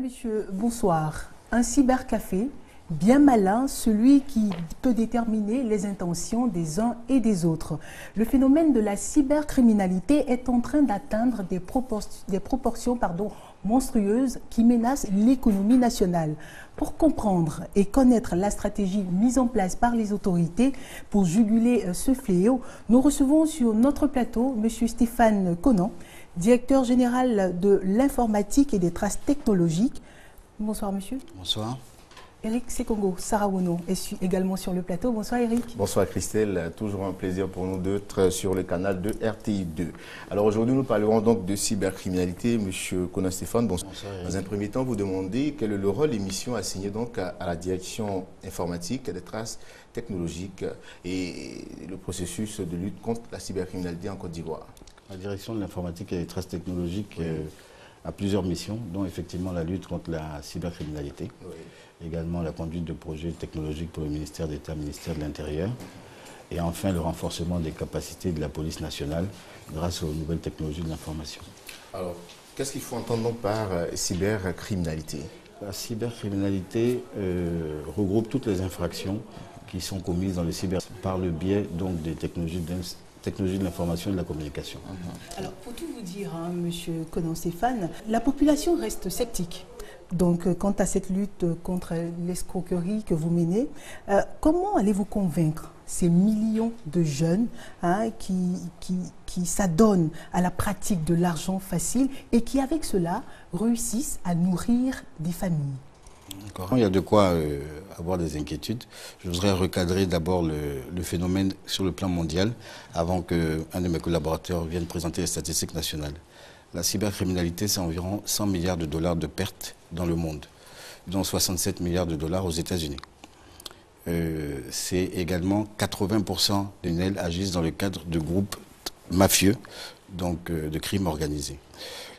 monsieur, bonsoir. Un cybercafé, bien malin, celui qui peut déterminer les intentions des uns et des autres. Le phénomène de la cybercriminalité est en train d'atteindre des proportions monstrueuses qui menacent l'économie nationale. Pour comprendre et connaître la stratégie mise en place par les autorités pour juguler ce fléau, nous recevons sur notre plateau M. Stéphane Conan, directeur général de l'informatique et des traces technologiques. Bonsoir monsieur. Bonsoir. Eric Sekongo Sarawono est également sur le plateau. Bonsoir Eric. Bonsoir Christelle, toujours un plaisir pour nous d'être sur le canal de RTI2. Alors aujourd'hui nous parlerons donc de cybercriminalité. Monsieur Conan Stéphane, bonsoir. Dans un premier temps, vous demandez quel est le rôle et mission assignée donc à la direction informatique des traces technologiques et le processus de lutte contre la cybercriminalité en Côte d'Ivoire. La direction de l'informatique et des traces technologiques a plusieurs missions, dont effectivement la lutte contre la cybercriminalité, également la conduite de projets technologiques pour le ministère d'État, ministère de l'Intérieur, et enfin le renforcement des capacités de la police nationale grâce aux nouvelles technologies de l'information. Alors, qu'est-ce qu'il faut entendre donc par cybercriminalité? La cybercriminalité regroupe toutes les infractions qui sont commises dans le cyber par le biais donc des technologies de l'information et de la communication. Alors, pour tout vous dire, monsieur Conan Stéphane, la population reste sceptique. Donc, quant à cette lutte contre l'escroquerie que vous menez, comment allez-vous convaincre ces millions de jeunes qui s'adonnent à la pratique de l'argent facile et qui, avec cela, réussissent à nourrir des familles? Il y a de quoi avoir des inquiétudes. Je voudrais recadrer d'abord le phénomène sur le plan mondial avant qu'un de mes collaborateurs vienne présenter les statistiques nationales. La cybercriminalité, c'est environ 100 milliards de dollars de pertes dans le monde, dont 67 milliards de dollars aux États-Unis. C'est également 80% d'elles agissent dans le cadre de groupes mafieux, donc de crimes organisés.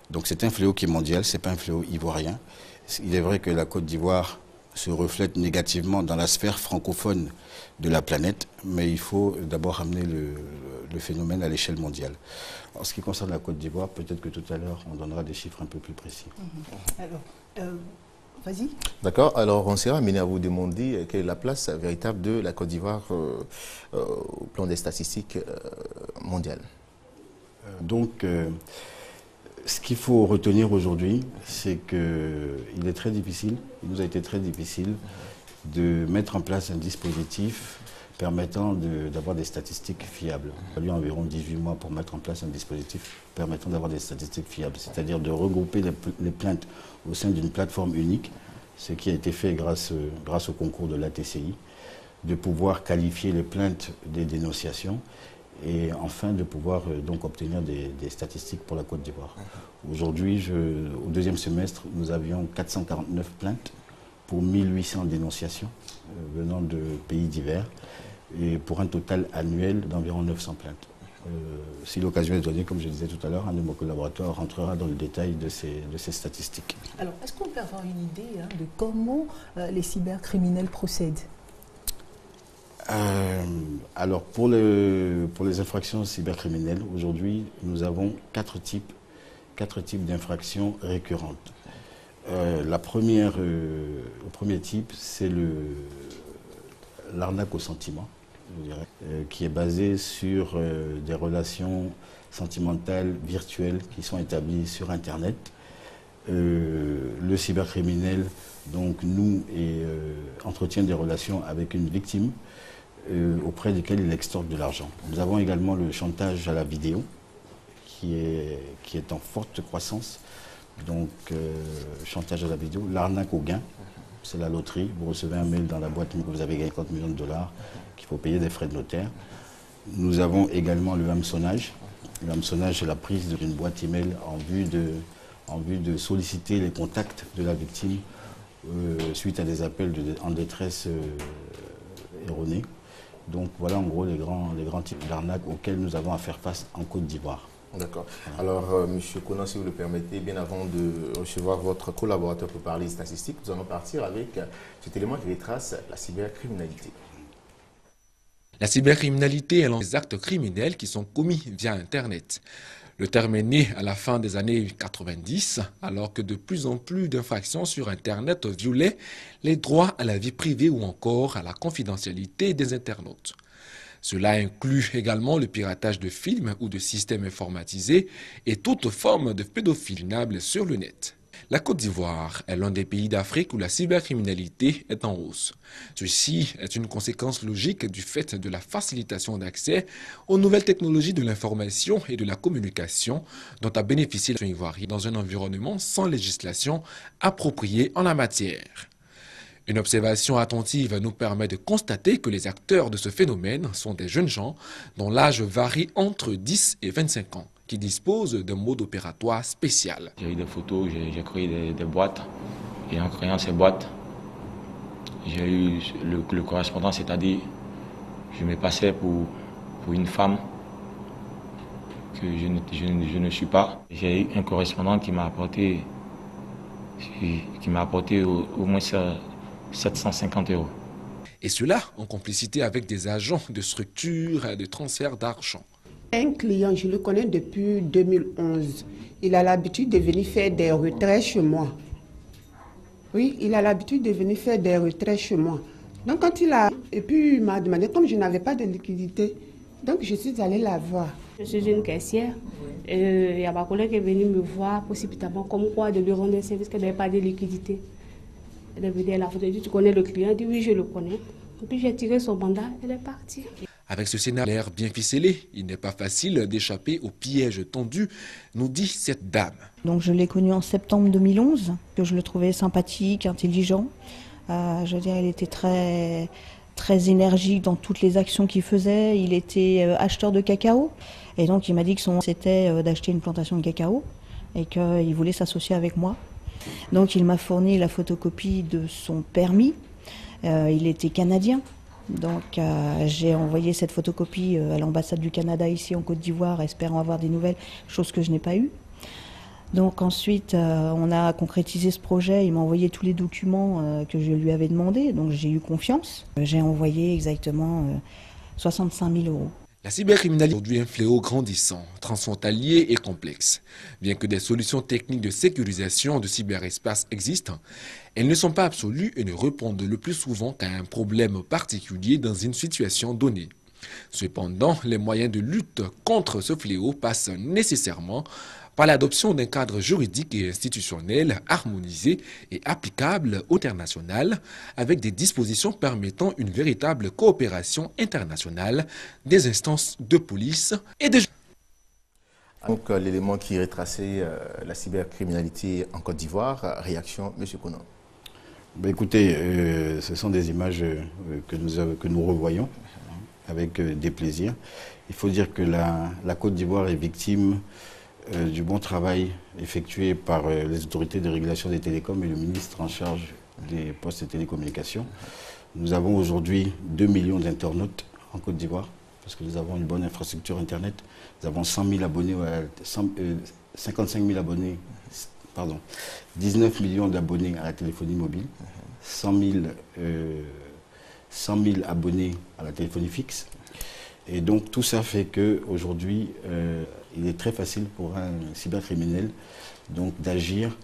Donc c'est un fléau qui est mondial, ce n'est pas un fléau ivoirien. Il est vrai que la Côte d'Ivoire se reflète négativement dans la sphère francophone de la planète, mais il faut d'abord ramener le phénomène à l'échelle mondiale. En ce qui concerne la Côte d'Ivoire, peut-être que tout à l'heure, on donnera des chiffres un peu plus précis. Alors, vas-y. D'accord. Alors, on sera amené à vous demander quelle est la place véritable de la Côte d'Ivoire au plan des statistiques mondiales. Ce qu'il faut retenir aujourd'hui, c'est qu'il est très difficile, il nous a été très difficile de mettre en place un dispositif permettant d'avoir des statistiques fiables. Il a fallu environ 18 mois pour mettre en place un dispositif permettant d'avoir des statistiques fiables, c'est-à-dire de regrouper les plaintes au sein d'une plateforme unique, ce qui a été fait grâce au concours de l'ATCI, de pouvoir qualifier les plaintes des dénonciations et enfin de pouvoir donc obtenir des statistiques pour la Côte d'Ivoire. Aujourd'hui, au deuxième semestre, nous avions 449 plaintes pour 1800 dénonciations venant de pays divers et pour un total annuel d'environ 900 plaintes. Si l'occasion est donnée, comme je disais tout à l'heure, un de mes collaborateurs rentrera dans le détail de ces statistiques. Alors, est-ce qu'on peut avoir une idée de comment les cybercriminels procèdent? Alors, pour les infractions cybercriminelles, aujourd'hui, nous avons quatre types d'infractions récurrentes. Le premier type, c'est l'arnaque au sentiment, je dirais, qui est basé sur des relations sentimentales virtuelles qui sont établies sur Internet. Le cybercriminel, donc, entretient des relations avec une victime auprès desquelles il extorque de l'argent. Nous avons également le chantage à la vidéo, qui est en forte croissance. Donc, chantage à la vidéo, l'arnaque au gain, c'est la loterie. Vous recevez un mail dans la boîte que vous avez gagné 50 millions de dollars, qu'il faut payer des frais de notaire. Nous avons également le hameçonnage. Le hameçonnage, c'est la prise d'une boîte email en vue de solliciter les contacts de la victime suite à des appels en détresse erronés. Donc voilà en gros les grands types d'arnaques auxquels nous avons à faire face en Côte d'Ivoire. D'accord. Alors, Monsieur Conan, si vous le permettez, bien avant de recevoir votre collaborateur pour parler statistiques, nous allons partir avec cet élément qui retrace la cybercriminalité. La cybercriminalité est l'un des actes criminels qui sont commis via Internet. Le terme est né à la fin des années 90, alors que de plus en plus d'infractions sur Internet violaient les droits à la vie privée ou encore à la confidentialité des internautes. Cela inclut également le piratage de films ou de systèmes informatisés et toute forme de pédophilie sur le net. La Côte d'Ivoire est l'un des pays d'Afrique où la cybercriminalité est en hausse. Ceci est une conséquence logique du fait de la facilitation d'accès aux nouvelles technologies de l'information et de la communication dont a bénéficié la nation ivoirienne dans un environnement sans législation appropriée en la matière. Une observation attentive nous permet de constater que les acteurs de ce phénomène sont des jeunes gens dont l'âge varie entre 10 et 25 ans, qui disposent d'un mode opératoire spécial. J'ai eu des photos, j'ai créé des boîtes, et en créant ces boîtes, j'ai eu le correspondant, c'est-à-dire je me passais pour une femme que je ne suis pas. J'ai eu un correspondant qui m'a apporté au moins 750 €. Et cela en complicité avec des agents de structures de transfert d'argent. Un client, je le connais depuis 2011. Il a l'habitude de venir faire des retraits chez moi. Oui, il a l'habitude de venir faire des retraits chez moi. Donc quand il m'a demandé, comme je n'avais pas de liquidité, donc je suis allée la voir. Je suis une caissière. Il y a ma collègue qui est venue me voir précipitamment, comme quoi de lui rendre un service qu'elle n'avait pas de liquidité. Elle est venue à la photo, elle dit, tu connais le client? Elle dit, oui, je le connais. Et puis j'ai tiré son mandat, elle est partie. Avec ce scénario bien ficelé, il n'est pas facile d'échapper au piège tendu, nous dit cette dame. Donc je l'ai connu en septembre 2011, que je le trouvais sympathique, intelligent. Je veux dire, il était très énergique dans toutes les actions qu'il faisait. Il était acheteur de cacao. Et donc il m'a dit que son c'était d'acheter une plantation de cacao et qu'il voulait s'associer avec moi. Donc il m'a fourni la photocopie de son permis. Il était canadien. Donc j'ai envoyé cette photocopie à l'ambassade du Canada ici en Côte d'Ivoire, espérant avoir des nouvelles, chose que je n'ai pas eue. Donc ensuite, on a concrétisé ce projet, il m'a envoyé tous les documents que je lui avais demandé, donc j'ai eu confiance. J'ai envoyé exactement 65 000 €. La cybercriminalité est aujourd'hui un fléau grandissant, transfrontalier et complexe. Bien que des solutions techniques de sécurisation de cyberespace existent, elles ne sont pas absolues et ne répondent le plus souvent qu'à un problème particulier dans une situation donnée. Cependant, les moyens de lutte contre ce fléau passent nécessairement par l'adoption d'un cadre juridique et institutionnel harmonisé et applicable international, avec des dispositions permettant une véritable coopération internationale des instances de police et de... Donc l'élément qui retraçait la cybercriminalité en Côte d'Ivoire, réaction, M. Konan. Ben écoutez, ce sont des images que nous revoyons avec déplaisir. Il faut dire que la Côte d'Ivoire est victime du bon travail effectué par les autorités de régulation des télécoms et le ministre en charge des postes et télécommunications. Nous avons aujourd'hui 2 millions d'internautes en Côte d'Ivoire, parce que nous avons une bonne infrastructure Internet. Nous avons 100 000 abonnés, 55 000 abonnés, pardon, 19 millions d'abonnés à la téléphonie mobile, 100 000 abonnés à la téléphonie fixe. Et donc tout ça fait qu'aujourd'hui, il est très facile pour un cybercriminel d'agir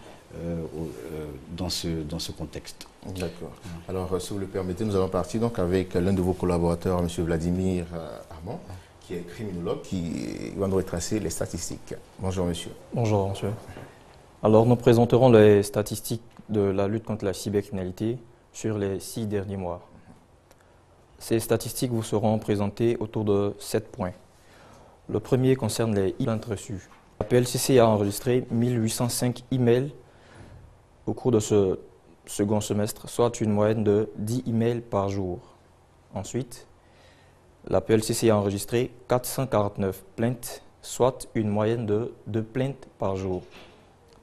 dans ce contexte. D'accord. Alors, si vous le permettez, nous allons partir donc avec l'un de vos collaborateurs, M. Vladimir Armand, qui est criminologue, qui va nous retracer les statistiques. Bonjour, monsieur. Bonjour, monsieur. Alors, nous présenterons les statistiques de la lutte contre la cybercriminalité sur les 6 derniers mois. Ces statistiques vous seront présentées autour de 7 points. Le premier concerne les plaintes reçues. La PLCC a enregistré 1805 emails au cours de ce second semestre, soit une moyenne de 10 emails par jour. Ensuite, la PLCC a enregistré 449 plaintes, soit une moyenne de 2 plaintes par jour.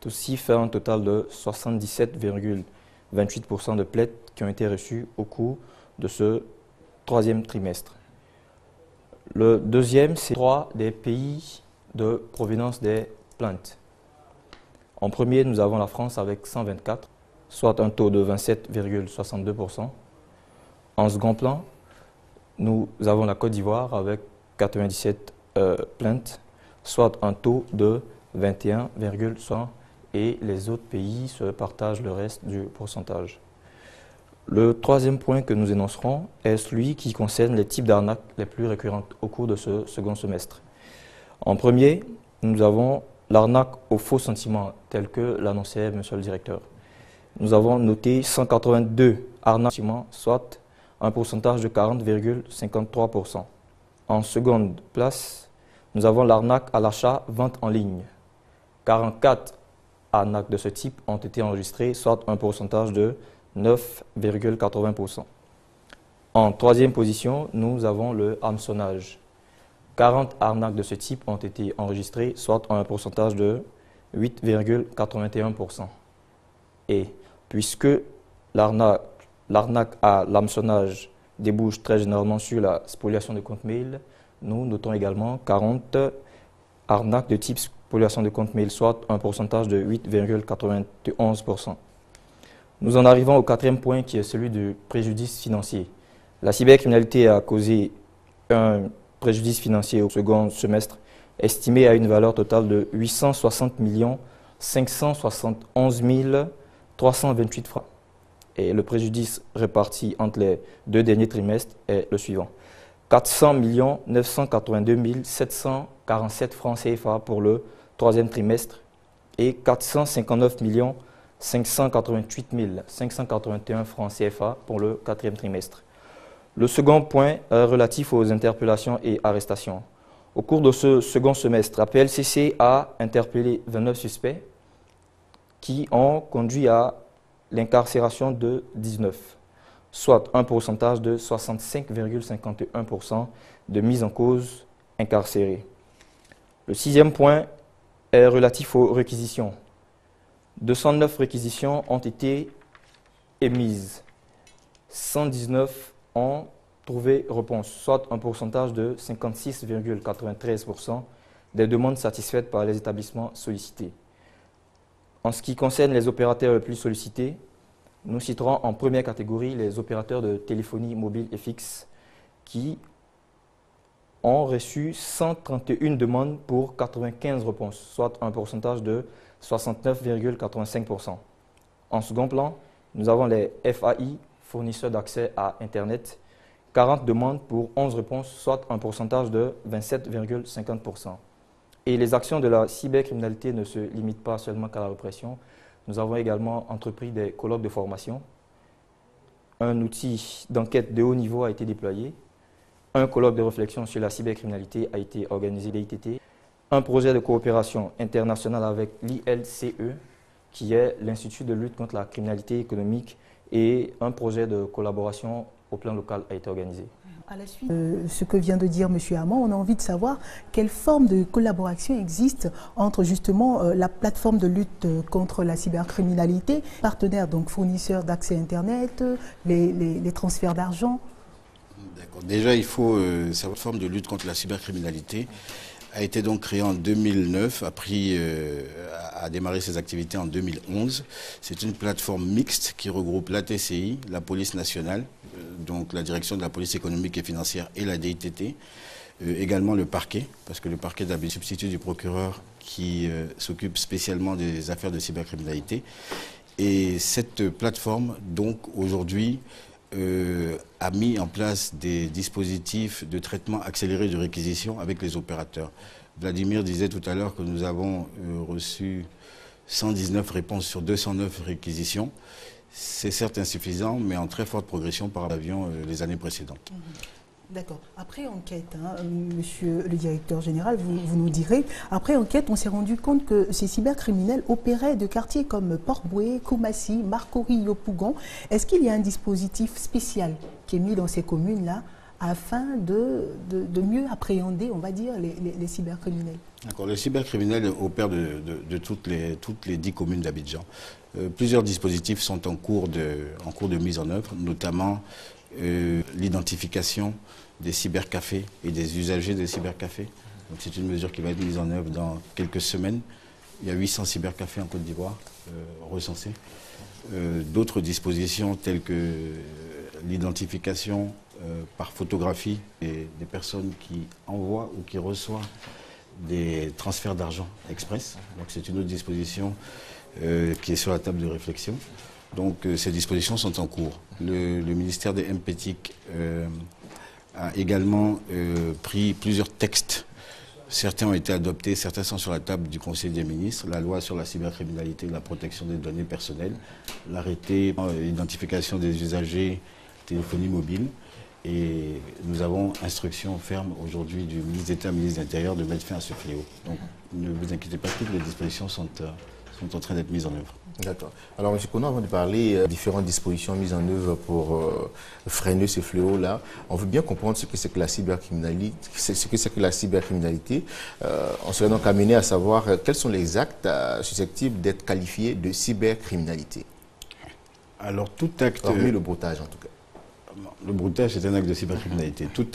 Ceci fait un total de 77,28% de plaintes qui ont été reçues au cours de ce troisième trimestre. Le deuxième, c'est 3 des pays de provenance des plaintes. En premier, nous avons la France avec 124, soit un taux de 27,62%. En second plan, nous avons la Côte d'Ivoire avec 97 plaintes, soit un taux de 21,1%, et les autres pays se partagent le reste du pourcentage. Le troisième point que nous énoncerons est celui qui concerne les types d'arnaques les plus récurrentes au cours de ce second semestre. En premier, nous avons l'arnaque au faux sentiment, tel que l'annonçait M. le directeur. Nous avons noté 182 arnaques, soit un pourcentage de 40,53%. En seconde place, nous avons l'arnaque à l'achat-vente en ligne. 44 arnaques de ce type ont été enregistrées, soit un pourcentage de 9,80%. En troisième position, nous avons le hameçonnage. 40 arnaques de ce type ont été enregistrées, soit un pourcentage de 8,81%. Et puisque l'arnaque à l'hameçonnage débouche très généralement sur la spoliation de compte mail, nous notons également 40 arnaques de type spoliation de compte mail, soit un pourcentage de 8,91%. Nous en arrivons au quatrième point qui est celui du préjudice financier. La cybercriminalité a causé un préjudice financier au second semestre estimé à une valeur totale de 860 571 328 francs. Et le préjudice réparti entre les deux derniers trimestres est le suivant. 400 982 747 francs CFA pour le troisième trimestre et 459 588 581 francs CFA pour le quatrième trimestre. Le second point est relatif aux interpellations et arrestations. Au cours de ce second semestre, la PLCC a interpellé 29 suspects qui ont conduit à l'incarcération de 19, soit un pourcentage de 65,51% de mise en cause incarcérés. Le sixième point est relatif aux réquisitions. 209 réquisitions ont été émises. 119 ont trouvé réponse, soit un pourcentage de 56,93% des demandes satisfaites par les établissements sollicités. En ce qui concerne les opérateurs les plus sollicités, nous citerons en première catégorie les opérateurs de téléphonie mobile et fixe qui ont reçu 131 demandes pour 95 réponses, soit un pourcentage de 69,85%. En second plan, nous avons les FAI, fournisseurs d'accès à Internet, 40 demandes pour 11 réponses, soit un pourcentage de 27,50%. Et les actions de la cybercriminalité ne se limitent pas seulement qu'à la répression. Nous avons également entrepris des colloques de formation. Un outil d'enquête de haut niveau a été déployé. Un colloque de réflexion sur la cybercriminalité a été organisé l'ITT. Un projet de coopération internationale avec l'ILCE, qui est l'Institut de lutte contre la criminalité économique, et un projet de collaboration au plan local a été organisé. À la suite de ce que vient de dire M. Hamon, on a envie de savoir quelle forme de collaboration existe entre justement la plateforme de lutte contre la cybercriminalité, partenaires, donc fournisseurs d'accès Internet, les transferts d'argent. D'accord. Déjà, il faut cette plateforme de lutte contre la cybercriminalité a été donc créée en 2009, a démarré ses activités en 2011. C'est une plateforme mixte qui regroupe la TCI, la police nationale, donc la direction de la police économique et financière et la DITT, également le parquet, parce que le parquet est le substitut du procureur qui s'occupe spécialement des affaires de cybercriminalité. Et cette plateforme, donc aujourd'hui, a mis en place des dispositifs de traitement accéléré de réquisition avec les opérateurs. Vladimir disait tout à l'heure que nous avons reçu 119 réponses sur 209 réquisitions. C'est certes insuffisant, mais en très forte progression par rapport les années précédentes. D'accord. Après enquête, monsieur le directeur général, vous nous direz, après enquête, on s'est rendu compte que ces cybercriminels opéraient de quartiers comme Port-Boué, Koumassi, Marcory, Yopougon. Est-ce qu'il y a un dispositif spécial qui est mis dans ces communes-là afin de mieux appréhender, on va dire, les cybercriminels? D'accord. Les cybercriminels opèrent de toutes les 10 communes d'Abidjan. Plusieurs dispositifs sont en cours de mise en œuvre, notamment l'identification des cybercafés et des usagers des cybercafés. C'est une mesure qui va être mise en œuvre dans quelques semaines. Il y a 800 cybercafés en Côte d'Ivoire recensés. D'autres dispositions telles que l'identification par photographie des personnes qui envoient ou qui reçoivent des transferts d'argent express. Donc c'est une autre disposition qui est sur la table de réflexion. Donc ces dispositions sont en cours. Le ministère des MPTIC a également pris plusieurs textes. Certains ont été adoptés, certains sont sur la table du Conseil des ministres. La loi sur la cybercriminalité et la protection des données personnelles, l'arrêté d'identification des usagers téléphonie mobile. Et nous avons instruction ferme aujourd'hui du ministre d'État, ministre de l'Intérieur, de mettre fin à ce fléau. Donc ne vous inquiétez pas, toutes les dispositions sont en train d'être mises en œuvre. D'accord. Alors, M. Kono, avant de parler différentes dispositions mises en œuvre pour freiner ce fléau-là, on veut bien comprendre ce que c'est que la cybercriminalité. On serait donc amené à savoir quels sont les actes susceptibles d'être qualifiés de cybercriminalité. Alors, tout acte... Hormis le broutage, en tout cas. Le broutage, c'est un acte de cybercriminalité. Tout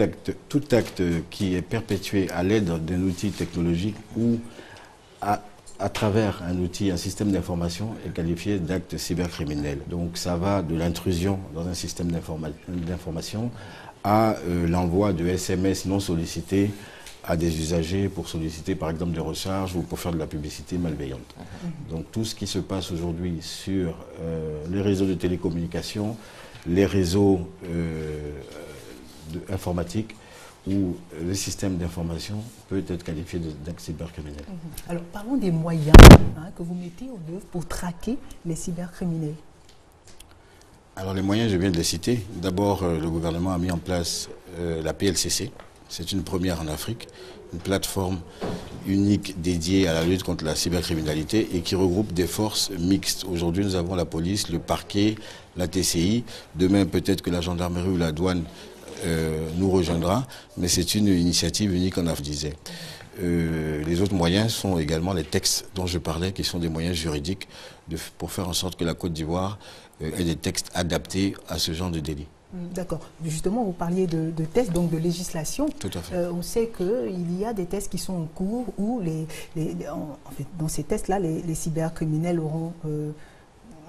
acte qui est perpétué à l'aide d'un outil technologique ou à travers un outil, un système d'information est qualifié d'acte cybercriminel. Donc ça va de l'intrusion dans un système d'information à l'envoi de SMS non sollicités à des usagers pour solliciter par exemple des recharges ou pour faire de la publicité malveillante. Donc tout ce qui se passe aujourd'hui sur les réseaux de télécommunications, les réseaux informatiques où le système d'information peut être qualifié d'acte cybercriminel. Alors parlons des moyens que vous mettez en œuvre pour traquer les cybercriminels. Alors les moyens, je viens de les citer. D'abord, le gouvernement a mis en place la PLCC. C'est une première en Afrique, une plateforme unique dédiée à la lutte contre la cybercriminalité et qui regroupe des forces mixtes. Aujourd'hui, nous avons la police, le parquet, la TCI. Demain, peut-être que la gendarmerie ou la douane nous rejoindra, mais c'est une initiative unique en Afrique, disais. Les autres moyens sont également les textes dont je parlais, qui sont des moyens juridiques pour faire en sorte que la Côte d'Ivoire ait des textes adaptés à ce genre de délit. D'accord. Justement, vous parliez de tests, donc de législation. Tout à fait. On sait qu'il y a des tests qui sont en cours où, en fait, dans ces tests-là, les cybercriminels auront,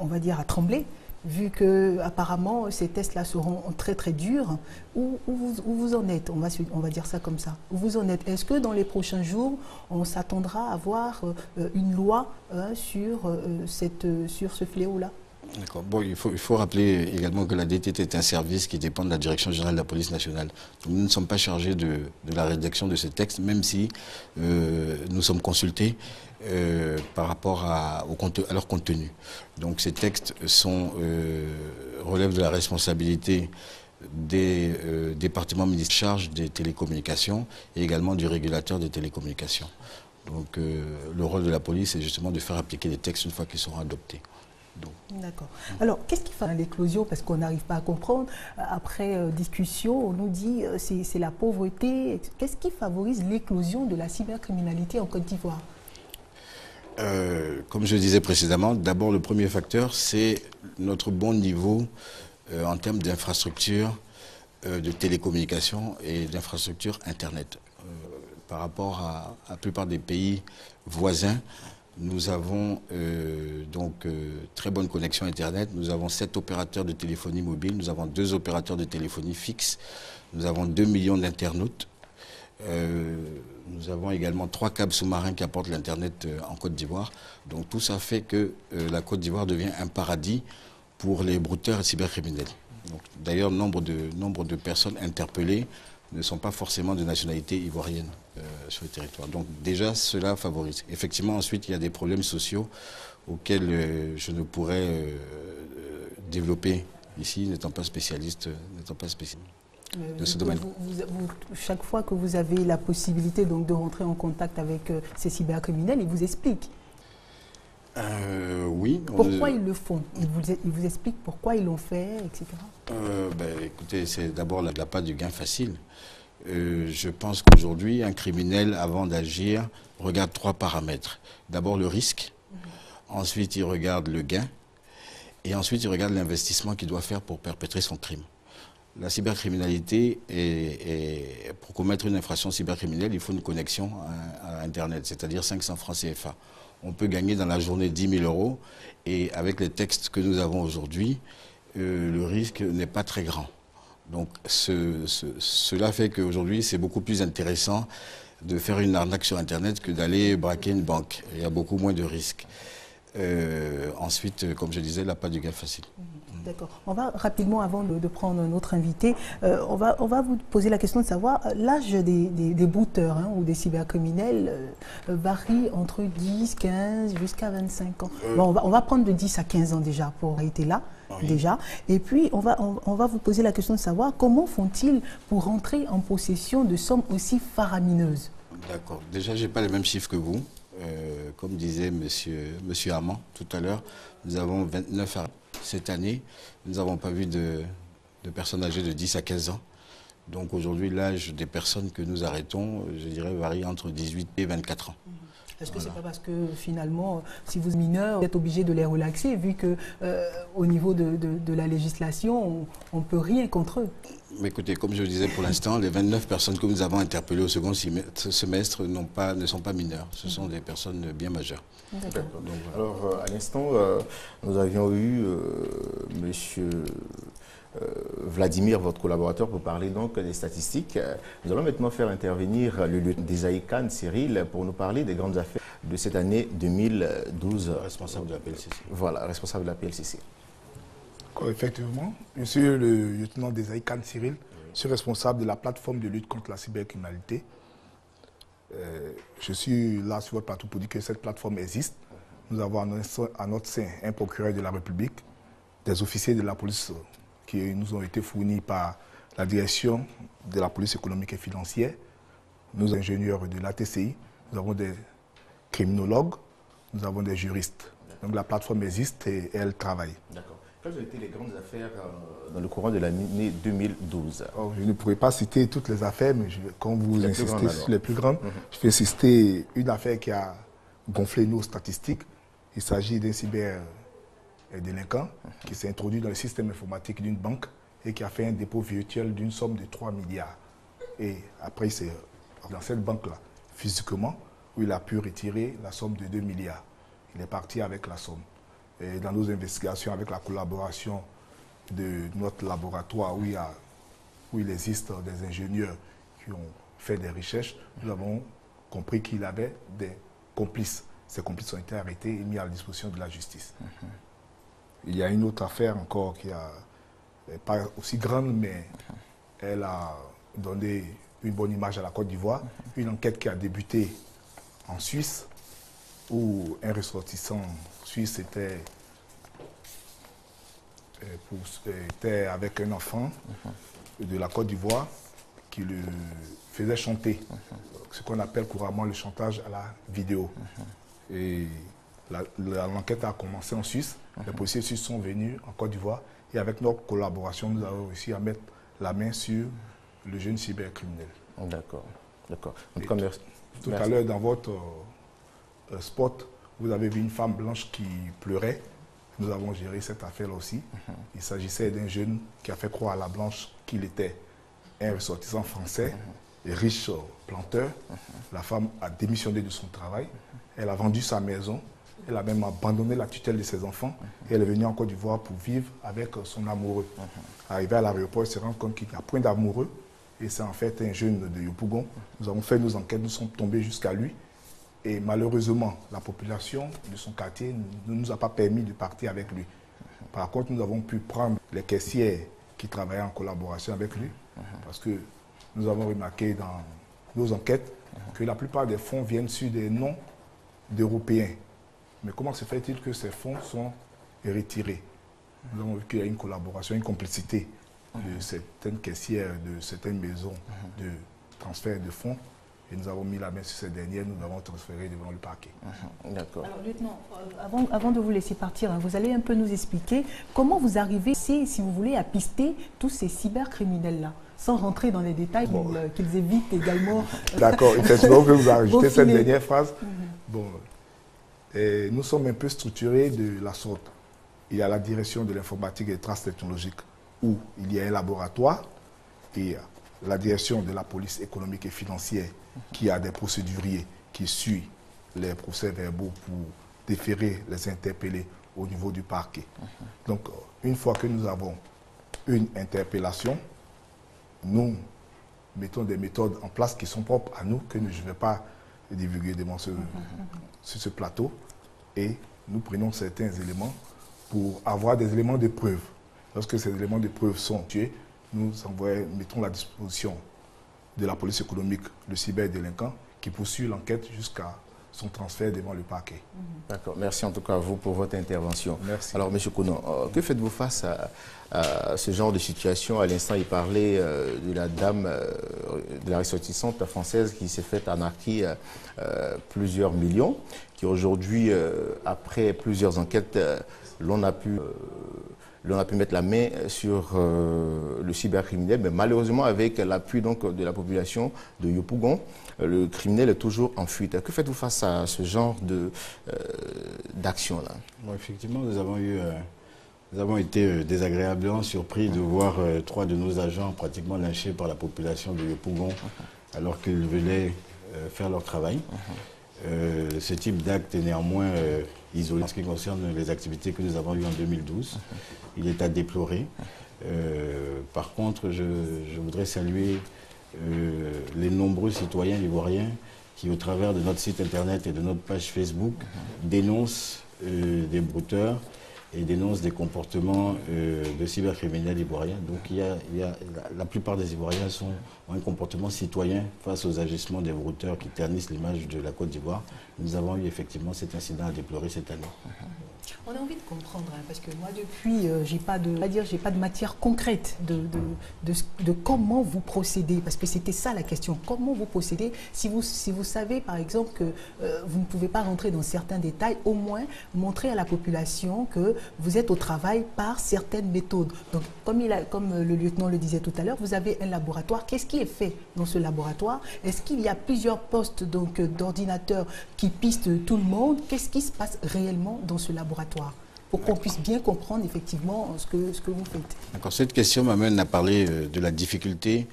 on va dire, à trembler, vu que apparemment ces tests-là seront très très durs. Où vous en êtes, on va dire ça comme ça. Où vous en êtes? Est-ce que dans les prochains jours, on s'attendra à voir une loi sur ce fléau-là? D'accord. Bon, il faut rappeler également que la DTT est un service qui dépend de la Direction générale de la police nationale. Donc, nous ne sommes pas chargés de la rédaction de ces textes, même si nous sommes consultés par rapport à leur contenu. Donc ces textes relèvent de la responsabilité des départements ministériels charge des télécommunications et également du régulateur des télécommunications. Donc le rôle de la police est justement de faire appliquer les textes une fois qu'ils seront adoptés. D'accord. Alors, qu'est-ce qui fait l'éclosion? Parce qu'on n'arrive pas à comprendre. Après discussion, on nous dit c'est la pauvreté. Qu'est-ce qui favorise l'éclosion de la cybercriminalité en Côte d'Ivoire? Comme je disais précédemment, d'abord le premier facteur, c'est notre bon niveau en termes d'infrastructures de télécommunications et d'infrastructures Internet. Par rapport à la plupart des pays voisins, nous avons très bonne connexion Internet. Nous avons 7 opérateurs de téléphonie mobile, nous avons 2 opérateurs de téléphonie fixe, nous avons 2 millions d'internautes. Nous avons également 3 câbles sous-marins qui apportent l'Internet en Côte d'Ivoire. Donc tout ça fait que la Côte d'Ivoire devient un paradis pour les brouteurs et cybercriminels. D'ailleurs, nombre de personnes interpellées ne sont pas forcément de nationalité ivoirienne sur le territoire. Donc déjà, cela favorise. Effectivement, ensuite, il y a des problèmes sociaux auxquels je ne pourrais développer ici, n'étant pas spécialiste de ce domaine. Chaque fois que vous avez la possibilité donc, de rentrer en contact avec ces cybercriminels, ils vous expliquent. Oui. Pourquoi ils le font? Ils vous expliquent pourquoi ils l'ont fait, etc. Écoutez, c'est d'abord la part du gain facile. Je pense qu'aujourd'hui, un criminel, avant d'agir, regarde 3 paramètres. D'abord le risque, ensuite il regarde le gain, et ensuite il regarde l'investissement qu'il doit faire pour perpétrer son crime. La cybercriminalité, pour commettre une infraction cybercriminelle, il faut une connexion à Internet, c'est-à-dire 500 francs CFA. On peut gagner dans la journée 10 000 euros, et avec les textes que nous avons aujourd'hui, le risque n'est pas très grand. Donc cela fait qu'aujourd'hui, c'est beaucoup plus intéressant de faire une arnaque sur Internet que d'aller braquer une banque. Il y a beaucoup moins de risques. Ensuite, comme je disais, là, pas de gaffe facile. D'accord. On va rapidement, avant de prendre notre invité, on va vous poser la question de savoir, l'âge des booteurs ou des cybercriminels varie entre 10, 15 jusqu'à 25 ans. Bon, on va prendre de 10 à 15 ans déjà pour arrêter là. Oui. Déjà. Et puis, on va vous poser la question de savoir comment font-ils pour rentrer en possession de sommes aussi faramineuses. D'accord. Déjà, je n'ai pas les mêmes chiffres que vous. Comme disait monsieur Armand tout à l'heure, nous avons 29 arrêts. Cette année, nous n'avons pas vu de personnes âgées de 10 à 15 ans. Donc aujourd'hui, l'âge des personnes que nous arrêtons, je dirais, varie entre 18 et 24 ans. Est-ce que c'est pas parce que finalement, si vous êtes mineur, vous êtes obligé de les relaxer, vu que au niveau de la législation, on ne peut rien contre eux? Mais écoutez, comme je le disais pour l'instant, les 29 personnes que nous avons interpellées au second semestre ne sont pas mineures. Ce sont des personnes bien majeures. D'accord. Alors, à l'instant, nous avions eu monsieur Vladimir, votre collaborateur, pour parler donc des statistiques. Nous allons maintenant faire intervenir le lieutenant d'Esaïe Khan, Cyril, pour nous parler des grandes affaires de cette année 2012. Responsable de la PLCC. Voilà, responsable de la PLCC. Effectivement, je suis le lieutenant d'Esaïe Khan, Cyril. Je suis responsable de la plateforme de lutte contre la cybercriminalité. Je suis là sur votre plateau pour dire que cette plateforme existe. Nous avons à notre sein un procureur de la République, des officiers de la police qui nous ont été fournis par la direction de la police économique et financière, nos ingénieurs de l'ATCI, nous avons des criminologues, nous avons des juristes. Donc la plateforme existe et elle travaille. D'accord. Quelles ont été les grandes affaires dans le courant de l'année 2012? Je ne pourrais pas citer toutes les affaires, mais quand vous insistez sur les plus grandes, je vais citer une affaire qui a gonflé nos statistiques. Il s'agit d'un cyberdélinquant qui s'est introduit dans le système informatique d'une banque et qui a fait un dépôt virtuel d'une somme de 3 milliards. Et après, c'est dans cette banque-là, physiquement, où il a pu retirer la somme de 2 milliards. Il est parti avec la somme. Et dans nos investigations, avec la collaboration de notre laboratoire, où il existe des ingénieurs qui ont fait des recherches, nous avons compris qu'il avait des complices. Ces complices ont été arrêtés et mis à la disposition de la justice. Il y a une autre affaire encore qui n'est pas aussi grande, mais elle a donné une bonne image à la Côte d'Ivoire. Une enquête qui a débuté en Suisse, où un ressortissant suisse était avec un enfant de la Côte d'Ivoire qui le faisait chanter, ce qu'on appelle couramment le chantage à la vidéo. Et l'enquête a commencé en Suisse, les policiers suisses sont venus en Côte d'Ivoire et avec notre collaboration, nous avons réussi à mettre la main sur le jeune cybercriminel. D'accord, d'accord. Tout à l'heure, dans votre spot, vous avez vu une femme blanche qui pleurait. Nous avons géré cette affaire-là aussi. Il s'agissait d'un jeune qui a fait croire à la blanche qu'il était un ressortissant français, riche planteur. La femme a démissionné de son travail. Elle a vendu sa maison. Elle a même abandonné la tutelle de ses enfants. Et elle est venue en Côte d'Ivoire pour vivre avec son amoureux. Arrivé à l'aéroport, elle se rend compte qu'il n'y a point d'amoureux. Et c'est en fait un jeune de Yopougon. Nous avons fait nos enquêtes, nous sommes tombés jusqu'à lui. Et malheureusement, la population de son quartier ne nous a pas permis de partir avec lui. Par contre, nous avons pu prendre les caissières qui travaillaient en collaboration avec lui. Parce que nous avons remarqué dans nos enquêtes que la plupart des fonds viennent sur des noms d'Européens. Mais comment se fait-il que ces fonds sont retirés? Nous avons vu qu'il y a une collaboration, une complicité de certaines caissières, de certaines maisons de transfert de fonds. Et nous avons mis la main sur ces dernières, nous l'avons transféré devant le parquet. D'accord. Alors, lieutenant, avant de vous laisser partir, vous allez un peu nous expliquer comment vous arrivez, si vous voulez, à pister tous ces cybercriminels-là, sans rentrer dans les détails, qu'ils évitent également. D'accord, effectivement, vous pouvez rajouter cette dernière phrase. Bon, et nous sommes un peu structurés de la sorte. Il y a la direction de l'informatique et des traces technologiques, où il y a un laboratoire, et la direction de la police économique et financière, qui a des procéduriers qui suivent les procès-verbaux pour déférer les interpellés au niveau du parquet. Donc, une fois que nous avons une interpellation, nous mettons des méthodes en place qui sont propres à nous, que je ne vais pas divulguer sur ce plateau. Et nous prenons certains éléments pour avoir des éléments de preuve. Lorsque ces éléments de preuve sont tués, nous mettons à la disposition de la police économique le cyberdélinquant qui poursuit l'enquête jusqu'à son transfert devant le parquet. D'accord. Merci en tout cas à vous pour votre intervention. Merci. Alors, M. Konan, que faites-vous face à ce genre de situation? À l'instant, il parlait de la dame, de la ressortissante française qui s'est fait arnaquer plusieurs millions, qui aujourd'hui, après plusieurs enquêtes, l'on a pu mettre la main sur le cybercriminel, mais malheureusement avec l'appui de la population de Yopougon, le criminel est toujours en fuite. Que faites-vous face à ce genre d'action-là? Bon, effectivement, nous avons été désagréablement surpris de voir 3 de nos agents pratiquement lynchés par la population de Yopougon alors qu'ils venaient faire leur travail. Ce type d'acte est néanmoins isolé en ce qui concerne les activités que nous avons eues en 2012. Il est à déplorer. Par contre, je voudrais saluer les nombreux citoyens ivoiriens qui, au travers de notre site internet et de notre page Facebook, dénoncent des brouteurs et dénoncent des comportements de cybercriminels ivoiriens. Donc la plupart des Ivoiriens ont un comportement citoyen face aux agissements des brouteurs qui ternissent l'image de la Côte d'Ivoire. Nous avons eu effectivement cet incident à déplorer cette année. On a envie de comprendre, hein, parce que moi depuis, j'ai pas de matière concrète de comment vous procédez, parce que c'était ça la question. Comment vous procédez si vous savez par exemple que vous ne pouvez pas rentrer dans certains détails, au moins montrer à la population que vous êtes au travail par certaines méthodes. Donc comme le lieutenant le disait tout à l'heure, vous avez un laboratoire. Qu'est-ce qui est fait dans ce laboratoire? Est-ce qu'il y a plusieurs postes d'ordinateurs qui pistent tout le monde? Qu'est-ce qui se passe réellement dans ce laboratoire pour qu'on puisse bien comprendre effectivement ce que vous faites? D'accord. Cette question m'amène à parler de la difficulté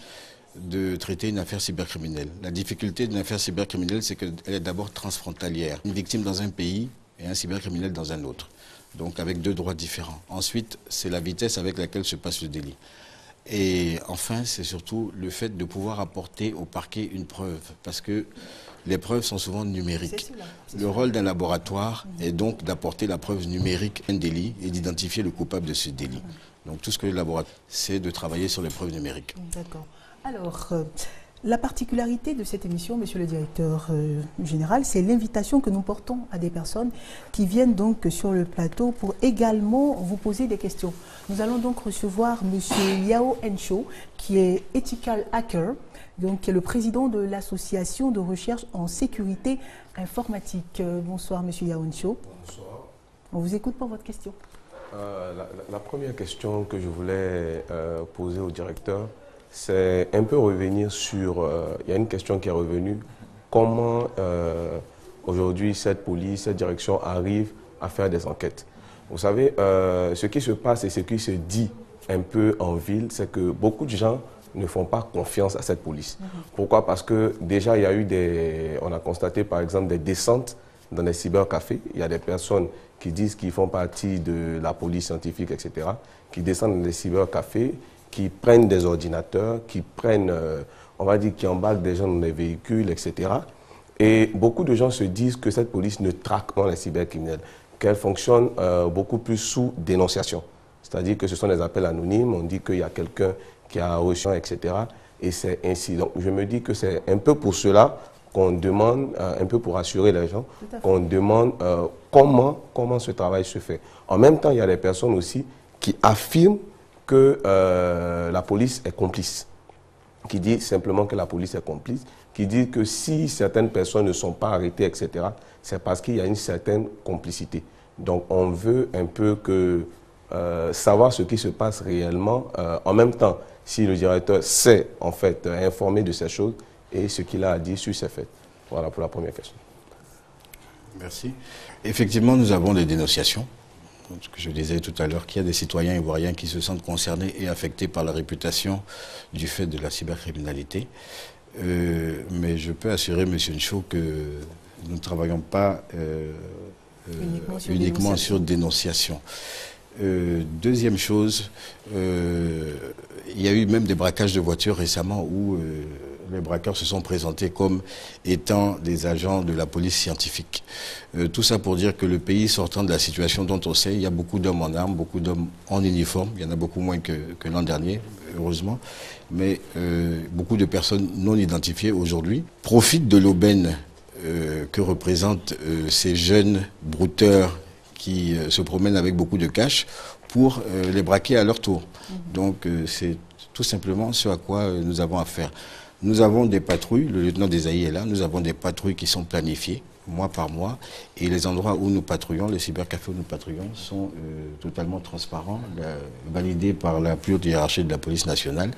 de traiter une affaire cybercriminelle. La difficulté d'une affaire cybercriminelle, c'est qu'elle est d'abord transfrontalière. Une victime dans un pays et un cybercriminel dans un autre. Donc avec 2 droits différents. Ensuite, c'est la vitesse avec laquelle se passe le délit. Et enfin, c'est surtout le fait de pouvoir apporter au parquet une preuve. Parce que les preuves sont souvent numériques. Le rôle d'un laboratoire est donc d'apporter la preuve numérique d'un délit et d'identifier le coupable de ce délit. Donc tout ce que le laboratoire, c'est de travailler sur les preuves numériques. D'accord. Alors, la particularité de cette émission, monsieur le directeur général, c'est l'invitation que nous portons à des personnes qui viennent donc sur le plateau pour également vous poser des questions. Nous allons donc recevoir monsieur Yao Encho, qui est Ethical Hacker, donc, qui est le président de l'association de recherche en sécurité informatique. Bonsoir, monsieur Yao Encho. Bonsoir. On vous écoute pour votre question. La première question que je voulais poser au directeur, c'est un peu revenir sur... il y a une question qui est revenue. Comment aujourd'hui cette police, cette direction arrive à faire des enquêtes? Vous savez, ce qui se passe et ce qui se dit un peu en ville, c'est que beaucoup de gens ne font pas confiance à cette police. Pourquoi? Parce que déjà, il y a eu on a constaté par exemple des descentes dans les cybercafés. Il y a des personnes qui disent qu'ils font partie de la police scientifique, etc., qui descendent dans les cybercafés, qui prennent des ordinateurs, qui prennent, on va dire, qui embarquent des gens dans des véhicules, etc. Et beaucoup de gens se disent que cette police ne traque pas les cybercriminels, qu'elle fonctionne beaucoup plus sous dénonciation. C'est-à-dire que ce sont des appels anonymes, on dit qu'il y a quelqu'un qui a reçu, etc. Et c'est ainsi. Donc je me dis que c'est un peu pour cela qu'on demande, un peu pour rassurer les gens, qu'on demande comment ce travail se fait. En même temps, il y a des personnes aussi qui affirment que la police est complice, qui dit simplement que la police est complice, qui dit que si certaines personnes ne sont pas arrêtées, etc., c'est parce qu'il y a une certaine complicité. Donc on veut un peu savoir ce qui se passe réellement. En même temps, si le directeur sait en fait informer de ces choses et ce qu'il a à dire sur ces faits. Voilà pour la première question. Merci. Effectivement, nous avons des dénonciations. Ce que je disais tout à l'heure, qu'il y a des citoyens ivoiriens qui se sentent concernés et affectés par la réputation du fait de la cybercriminalité. Mais je peux assurer M. Ncho que nous ne travaillons pas uniquement sur dénonciation. Deuxième chose, il y a eu même des braquages de voitures récemment où les braqueurs se sont présentés comme étant des agents de la police scientifique. Tout ça pour dire que le pays sortant de la situation dont on sait, il y a beaucoup d'hommes en armes, beaucoup d'hommes en uniforme, il y en a beaucoup moins que l'an dernier, heureusement, mais beaucoup de personnes non identifiées aujourd'hui profitent de l'aubaine que représentent ces jeunes brouteurs qui se promènent avec beaucoup de cash pour les braquer à leur tour. Donc c'est tout simplement ce à quoi nous avons affaire. Nous avons des patrouilles, le lieutenant Desailly est là, nous avons des patrouilles qui sont planifiées mois par mois et les endroits où nous patrouillons, les cybercafés où nous patrouillons sont totalement transparents, validés par la plus haute hiérarchie de la police nationale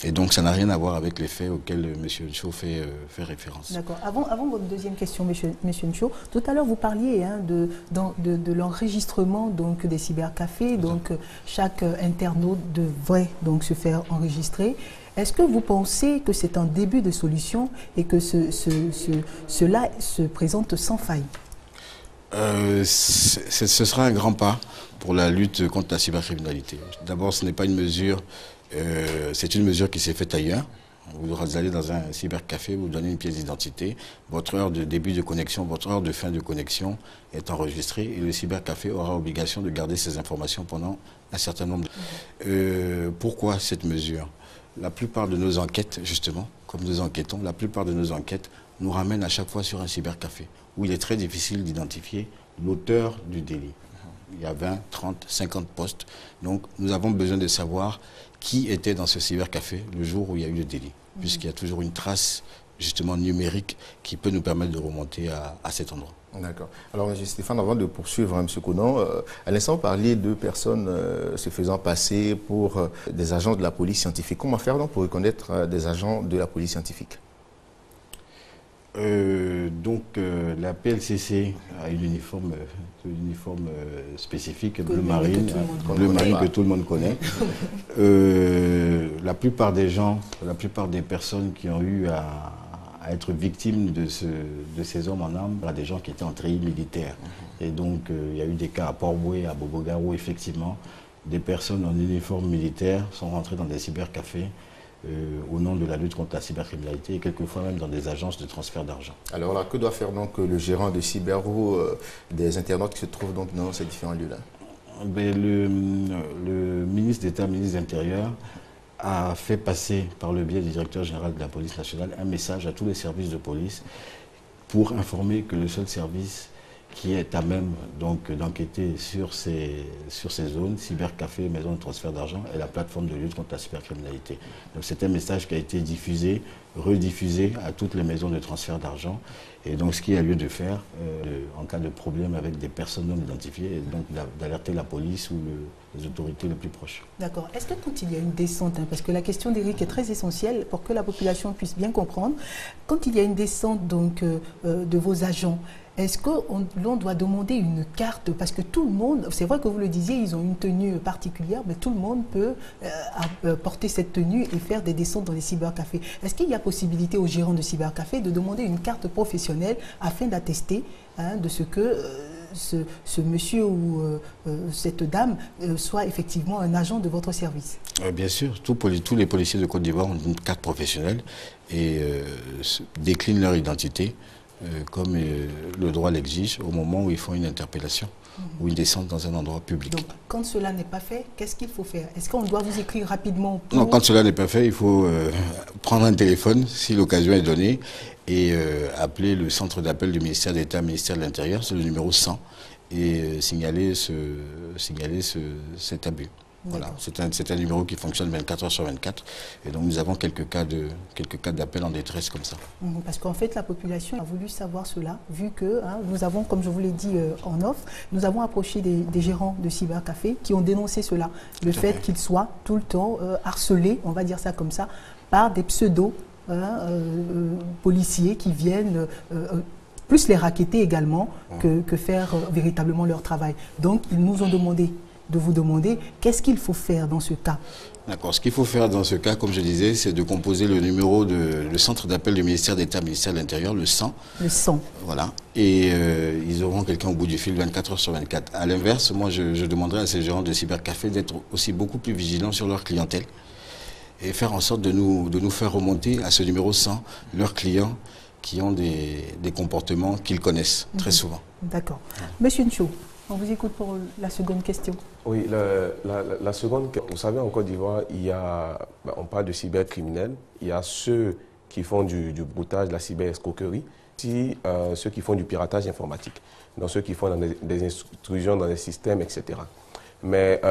et donc ça n'a rien à voir avec les faits auxquels M. Ncho fait référence. D'accord. Avant votre deuxième question, M. Ncho, tout à l'heure vous parliez de l'enregistrement des cybercafés, donc chaque internaute devrait donc se faire enregistrer. Est-ce que vous pensez que c'est un début de solution et que cela se présente sans faille? Ce sera un grand pas pour la lutte contre la cybercriminalité. D'abord, ce n'est pas une mesure, c'est une mesure qui s'est faite ailleurs. Vous allez dans un cybercafé, vous donnez une pièce d'identité, votre heure de début de connexion, votre heure de fin de connexion est enregistrée et le cybercafé aura obligation de garder ces informations pendant un certain nombre de... Pourquoi cette mesure ? La plupart de nos enquêtes, justement, comme nous enquêtons, la plupart de nos enquêtes nous ramènent à chaque fois sur un cybercafé où il est très difficile d'identifier l'auteur du délit. Il y a 20, 30, 50 postes. Donc nous avons besoin de savoir qui était dans ce cybercafé le jour où il y a eu le délit, puisqu'il y a toujours une trace justement numérique qui peut nous permettre de remonter à cet endroit. D'accord. Alors, M. Stéphane, avant de poursuivre, M. Conan, à l'instant, vous parliez de personnes se faisant passer pour des agents de la police scientifique. Comment faire donc pour reconnaître des agents de la police scientifique? La PLCC a une uniforme spécifique, bleu marine que tout le monde connaît. La plupart des gens, la plupart des personnes qui ont eu à être victimes de ces hommes en armes, il y a des gens qui étaient en treillis militaire. Et donc, il y a eu des cas à Port-Boué, à Bobogaro, où effectivement, des personnes en uniforme militaire sont rentrées dans des cybercafés au nom de la lutte contre la cybercriminalité et quelquefois même dans des agences de transfert d'argent. Alors là, que doit faire donc le gérant de Cyberro des internautes qui se trouvent donc dans ces différents lieux-là? Le ministre d'État, ministre de l'Intérieur, a fait passer par le biais du directeur général de la police nationale un message à tous les services de police pour informer que le seul service qui est à même d'enquêter sur ces zones, cybercafé, maison de transfert d'argent, est la plateforme de lutte contre la cybercriminalité. Donc c'est un message qui a été diffusé, rediffusé à toutes les maisons de transfert d'argent. Et donc ce qu'il y a lieu de faire en cas de problème avec des personnes non identifiées, est donc d'alerter la police ou les autorités les plus proches. D'accord. Est-ce que quand il y a une descente, parce que la question d'Éric est très essentielle pour que la population puisse bien comprendre, quand il y a une descente de vos agents, est-ce qu'on doit demander une carte? Parce que tout le monde, c'est vrai que vous le disiez, ils ont une tenue particulière, mais tout le monde peut porter cette tenue et faire des descentes dans les cybercafés. Est-ce qu'il y a possibilité aux gérants de cybercafés de demander une carte professionnelle afin d'attester de ce que ce monsieur ou cette dame soit effectivement un agent de votre service? Bien sûr, tous les policiers de Côte d'Ivoire ont une carte professionnelle et déclinent leur identité comme le droit l'exige au moment où ils font une interpellation ou une descente dans un endroit public. Donc, quand cela n'est pas fait, qu'est-ce qu'il faut faire? Est-ce qu'on doit vous écrire rapidement pour... Non, quand cela n'est pas fait, il faut prendre un téléphone, si l'occasion est donnée, et appeler le centre d'appel du ministère d'État, ministère de l'Intérieur, c'est le numéro 100, et signaler cet abus. Voilà, c'est un numéro qui fonctionne 24 heures sur 24 et donc nous avons quelques cas d'appel en détresse comme ça. Parce qu'en fait la population a voulu savoir cela vu que nous avons, comme je vous l'ai dit en off, nous avons approché des gérants de cybercafé qui ont dénoncé cela, le fait qu'ils soient tout le temps harcelés, on va dire ça comme ça, par des pseudo policiers qui viennent plus les racketter également que faire véritablement leur travail. Donc ils nous ont demandé de vous demander qu'est-ce qu'il faut faire dans ce cas. D'accord. Ce qu'il faut faire dans ce cas, comme je disais, c'est de composer le numéro le centre d'appel du ministère d'État, ministère de l'Intérieur, le 100. Le 100. Voilà. Et ils auront quelqu'un au bout du fil 24 heures sur 24. À l'inverse, moi, je demanderais à ces gérants de cybercafé d'être aussi beaucoup plus vigilants sur leur clientèle et faire en sorte de nous faire remonter à ce numéro 100 leurs clients qui ont des comportements qu'ils connaissent très souvent. D'accord. Monsieur Nchou, on vous écoute pour la seconde question. Oui, la seconde, vous savez, en Côte d'Ivoire, on parle de cybercriminels, il y a ceux qui font du broutage, de la cyberescroquerie, ceux qui font du piratage informatique, donc ceux qui font des intrusions dans les systèmes, etc. Mais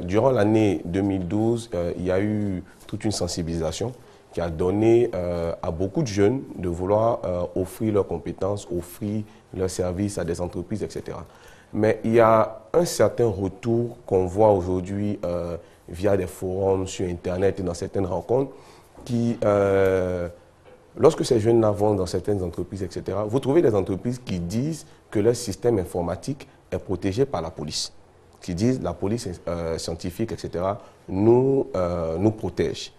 durant l'année 2012, il y a eu toute une sensibilisation qui a donné à beaucoup de jeunes de vouloir offrir leurs compétences, offrir leurs services à des entreprises, etc. Mais il y a un certain retour qu'on voit aujourd'hui via des forums sur Internet et dans certaines rencontres qui, lorsque ces jeunes-là vont dans certaines entreprises, etc., vous trouvez des entreprises qui disent que leur système informatique est protégé par la police, qui disent la police scientifique, etc., nous protège,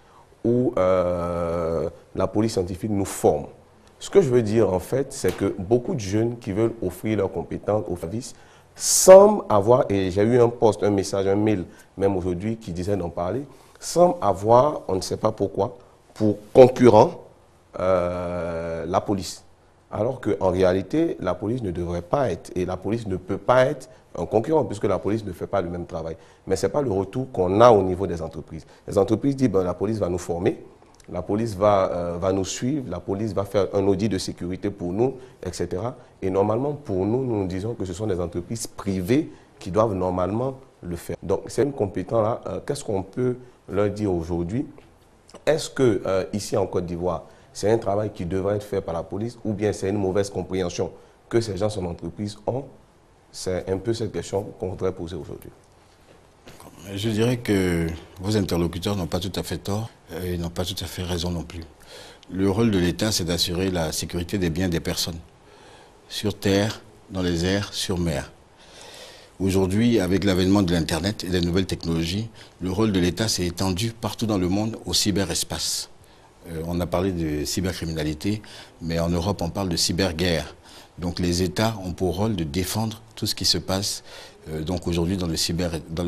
ou la police scientifique nous forme. Ce que je veux dire, en fait, c'est que beaucoup de jeunes qui veulent offrir leurs compétences au service semblent avoir, et j'ai eu un post, un message, un mail, même aujourd'hui, qui disait d'en parler, semblent avoir, on ne sait pas pourquoi, pour concurrent la police. Alors qu'en réalité, la police ne devrait pas être, et la police ne peut pas être un concurrent, puisque la police ne fait pas le même travail. Mais ce n'est pas le retour qu'on a au niveau des entreprises. Les entreprises disent, ben, la police va nous former, la police va nous suivre, la police va faire un audit de sécurité pour nous, etc. Et normalement, pour nous, nous disons que ce sont des entreprises privées qui doivent normalement le faire. Donc, ces compétents-là, qu'est-ce qu'on peut leur dire aujourd'hui? Est-ce que, ici en Côte d'Ivoire, c'est un travail qui devrait être fait par la police ou bien c'est une mauvaise compréhension que ces gens en entreprise ont? C'est un peu cette question qu'on voudrait poser aujourd'hui. Je dirais que vos interlocuteurs n'ont pas tout à fait tort et n'ont pas tout à fait raison non plus. Le rôle de l'État, c'est d'assurer la sécurité des biens des personnes, sur terre, dans les airs, sur mer. Aujourd'hui, avec l'avènement de l'Internet et des nouvelles technologies, le rôle de l'État s'est étendu partout dans le monde au cyberespace. On a parlé de cybercriminalité, mais en Europe, on parle de cyberguerre. Donc les États ont pour rôle de défendre tout ce qui se passe donc aujourd'hui dans le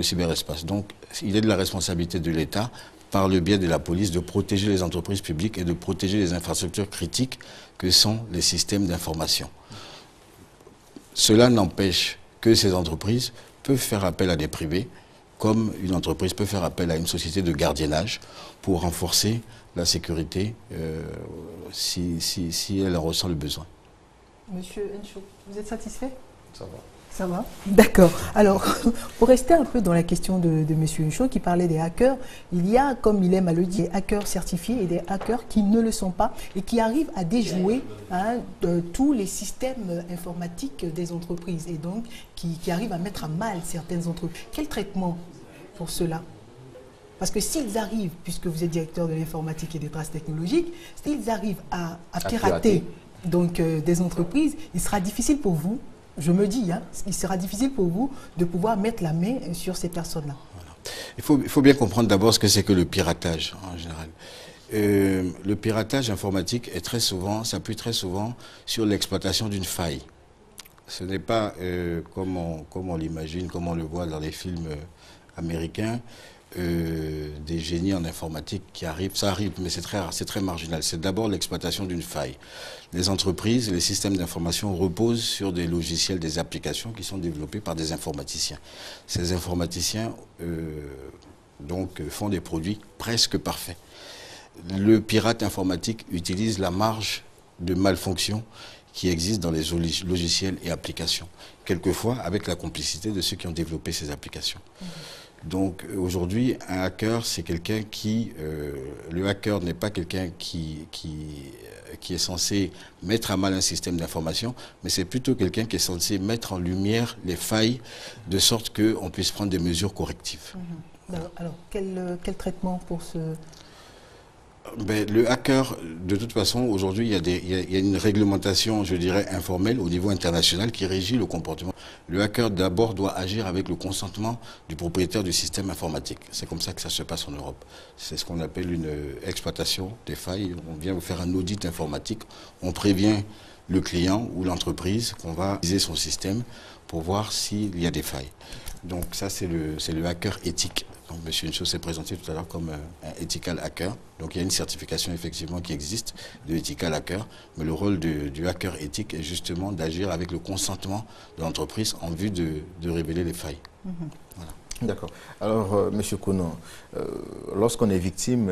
cyberespace. Donc il est de la responsabilité de l'État, par le biais de la police, de protéger les entreprises publiques et de protéger les infrastructures critiques que sont les systèmes d'information. Cela n'empêche que ces entreprises peuvent faire appel à des privés, comme une entreprise peut faire appel à une société de gardiennage pour renforcer la sécurité si elle en ressent le besoin. Monsieur Nchou, vous êtes satisfait? Ça va. Ça va? D'accord. Alors, pour rester un peu dans la question de Monsieur Nchou qui parlait des hackers, il y a, comme il aime à le dire, des hackers certifiés et des hackers qui ne le sont pas et qui arrivent à déjouer tous les systèmes informatiques des entreprises et donc qui arrivent à mettre à mal certaines entreprises. Quel traitement pour cela? Parce que s'ils arrivent, puisque vous êtes directeur de l'informatique et des traces technologiques, s'ils arrivent à pirater donc, des entreprises, il sera difficile pour vous, je me dis, il sera difficile pour vous de pouvoir mettre la main sur ces personnes-là. Voilà. Il faut bien comprendre d'abord ce que c'est que le piratage en général. Le piratage informatique est s'appuie très souvent sur l'exploitation d'une faille. Ce n'est pas comme on l'imagine, comme on le voit dans les films américains, des génies en informatique qui arrivent. Ça arrive, mais c'est très marginal. C'est d'abord l'exploitation d'une faille. Les entreprises, les systèmes d'information reposent sur des logiciels, des applications qui sont développées par des informaticiens. Ces informaticiens donc, font des produits presque parfaits. Le pirate informatique utilise la marge de malfonction qui existe dans les logiciels et applications, quelquefois avec la complicité de ceux qui ont développé ces applications. Donc aujourd'hui, un hacker, c'est quelqu'un qui... le hacker n'est pas quelqu'un qui est censé mettre à mal un système d'information, mais c'est plutôt quelqu'un qui est censé mettre en lumière les failles, de sorte qu'on puisse prendre des mesures correctives. Alors, quel traitement pour ce... Le hacker, de toute façon, aujourd'hui, il y a une réglementation, je dirais, informelle au niveau international qui régit le comportement. Le hacker, d'abord, doit agir avec le consentement du propriétaire du système informatique. C'est comme ça que ça se passe en Europe. C'est ce qu'on appelle une exploitation des failles. On vient vous faire un audit informatique. On prévient le client ou l'entreprise qu'on va utiliser son système pour voir s'il y a des failles. Donc ça, c'est le hacker éthique. Donc M. Ncho s'est présenté tout à l'heure comme un ethical hacker. Donc il y a une certification effectivement qui existe de ethical hacker. Mais le rôle du hacker éthique est justement d'agir avec le consentement de l'entreprise en vue de révéler les failles. Voilà. D'accord. Alors, M. Konan, lorsqu'on est victime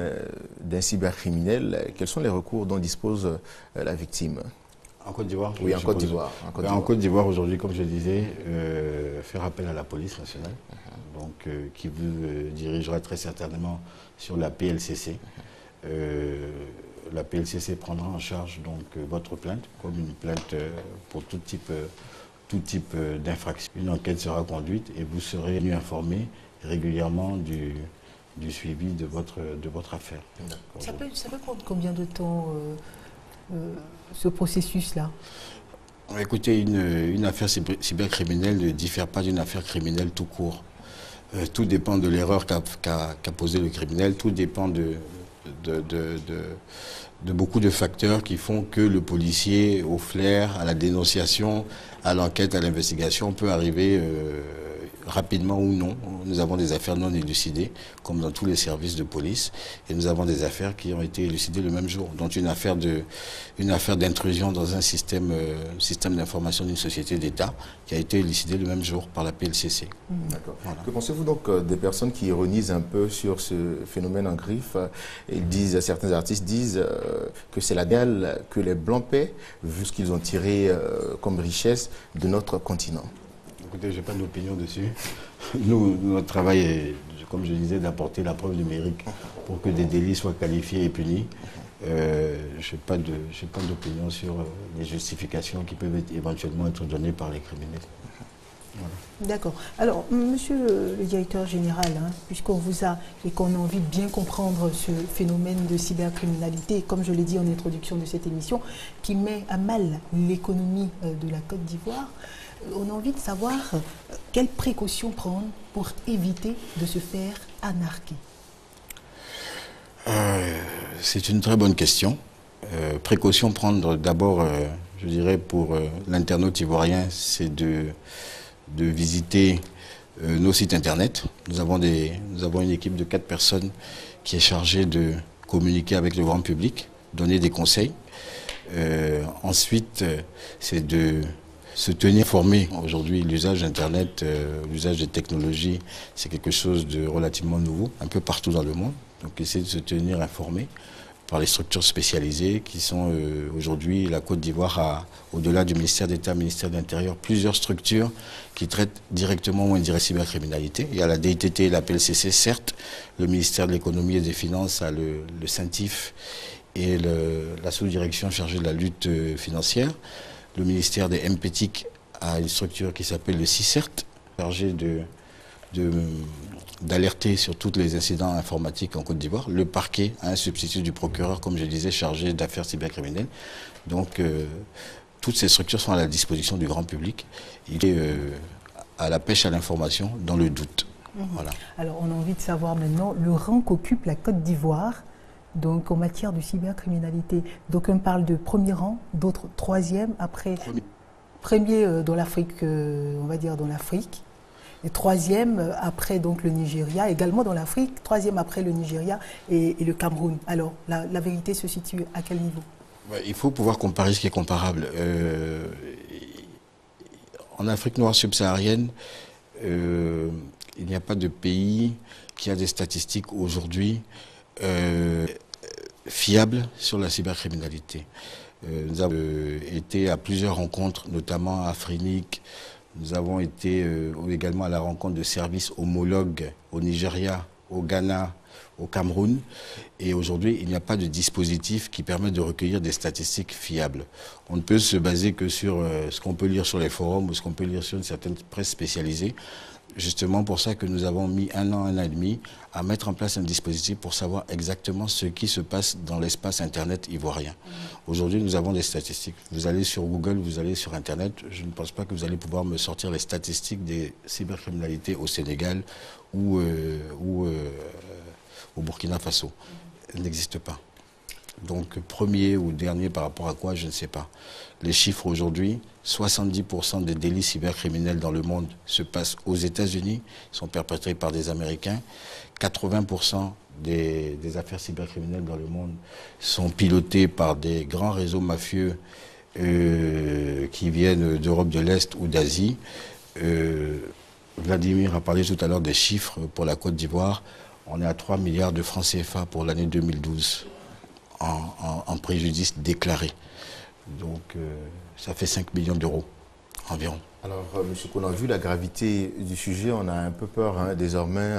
d'un cybercriminel, quels sont les recours dont dispose la victime? En Côte d'Ivoire? Oui, en Côte d'Ivoire. En Côte d'Ivoire, aujourd'hui, comme je le disais, faire appel à la police nationale, donc, qui vous dirigera très certainement sur la PLCC. La PLCC prendra en charge donc, votre plainte, comme une plainte pour tout type d'infraction. Une enquête sera conduite et vous serez informé régulièrement du suivi de votre affaire. Ça peut prendre combien de temps ce processus-là? Écoutez, une affaire cybercriminelle ne diffère pas d'une affaire criminelle tout court. Tout dépend de l'erreur qu'a posée le criminel, tout dépend de beaucoup de facteurs qui font que le policier, au flair, à la dénonciation, à l'enquête, à l'investigation, peut arriver rapidement ou non. Nous avons des affaires non élucidées, comme dans tous les services de police, et nous avons des affaires qui ont été élucidées le même jour, dont une affaire d'intrusion dans un système d'information d'une société d'État qui a été élucidée le même jour par la PLCC. D'accord. Voilà. Que pensez-vous donc des personnes qui ironisent un peu sur ce phénomène en griffe et disent, certains artistes disent que c'est la dalle que les Blancs paient, vu ce qu'ils ont tiré comme richesse de notre continent? Écoutez, je n'ai pas d'opinion dessus. Nous, notre travail est, comme je disais, d'apporter la preuve numérique pour que des délits soient qualifiés et punis. Je n'ai pas d'opinion sur les justifications qui peuvent éventuellement être données par les criminels. Voilà. D'accord. Alors, monsieur le directeur général, puisqu'on vous a et qu'on a envie de bien comprendre ce phénomène de cybercriminalité, comme je l'ai dit en introduction de cette émission, qui met à mal l'économie de la Côte d'Ivoire, on a envie de savoir quelles précautions prendre pour éviter de se faire arnaquer. C'est une très bonne question. Précautions prendre d'abord, je dirais, pour l'internaute ivoirien, c'est de visiter nos sites internet. Nous avons une équipe de 4 personnes qui est chargée de communiquer avec le grand public, donner des conseils. Ensuite, c'est de se tenir informé. Aujourd'hui, l'usage d'Internet, l'usage des technologies, c'est quelque chose de relativement nouveau, un peu partout dans le monde. Donc, essayer de se tenir informé par les structures spécialisées qui sont aujourd'hui, la Côte d'Ivoire, au-delà du ministère d'État, ministère de l'Intérieur, plusieurs structures qui traitent directement ou indirectement cybercriminalité. Il y a la DITT et la PLCC, certes. Le ministère de l'Économie et des Finances a le CENTIF et la sous-direction chargée de la lutte financière. Le ministère des MPTIC a une structure qui s'appelle le CICERT, chargée d'alerter sur tous les incidents informatiques en Côte d'Ivoire. Le parquet a un substitut du procureur, comme je disais, chargé d'affaires cybercriminelles. Donc, toutes ces structures sont à la disposition du grand public. Il est à la pêche à l'information dans le doute. Voilà. Alors, on a envie de savoir maintenant le rang qu'occupe la Côte d'Ivoire donc en matière de cybercriminalité. D'aucuns parlent de premier rang, d'autres troisième, après premier dans l'Afrique, on va dire dans l'Afrique, et troisième après donc le Nigeria, également dans l'Afrique, troisième après le Nigeria et le Cameroun. Alors la vérité se situe à quel niveau? Il faut pouvoir comparer ce qui est comparable. En Afrique noire subsaharienne, il n'y a pas de pays qui a des statistiques aujourd'hui fiable sur la cybercriminalité. Nous avons été à plusieurs rencontres, notamment à Afrinic. Nous avons été également à la rencontre de services homologues au Nigeria, au Ghana, au Cameroun. Et aujourd'hui, il n'y a pas de dispositif qui permet de recueillir des statistiques fiables. On ne peut se baser que sur ce qu'on peut lire sur les forums ou ce qu'on peut lire sur une certaine presse spécialisée. Justement pour ça que nous avons mis 1 an, 1 an et demi à mettre en place un dispositif pour savoir exactement ce qui se passe dans l'espace Internet ivoirien. Aujourd'hui, nous avons des statistiques. Vous allez sur Google, vous allez sur Internet. Je ne pense pas que vous allez pouvoir me sortir les statistiques des cybercriminalités au Sénégal ou au Burkina Faso. Elles n'existent pas. Donc premier ou dernier par rapport à quoi, je ne sais pas. Les chiffres aujourd'hui, 70% des délits cybercriminels dans le monde se passent aux États-Unis, sont perpétrés par des Américains. 80% des affaires cybercriminelles dans le monde sont pilotées par des grands réseaux mafieux qui viennent d'Europe de l'Est ou d'Asie. Vladimir a parlé tout à l'heure des chiffres pour la Côte d'Ivoire. On est à 3 milliards de francs CFA pour l'année 2012 en préjudice déclaré. Donc ça fait 5 millions d'euros environ. Alors, M. Konan, vu la gravité du sujet, on a un peu peur désormais,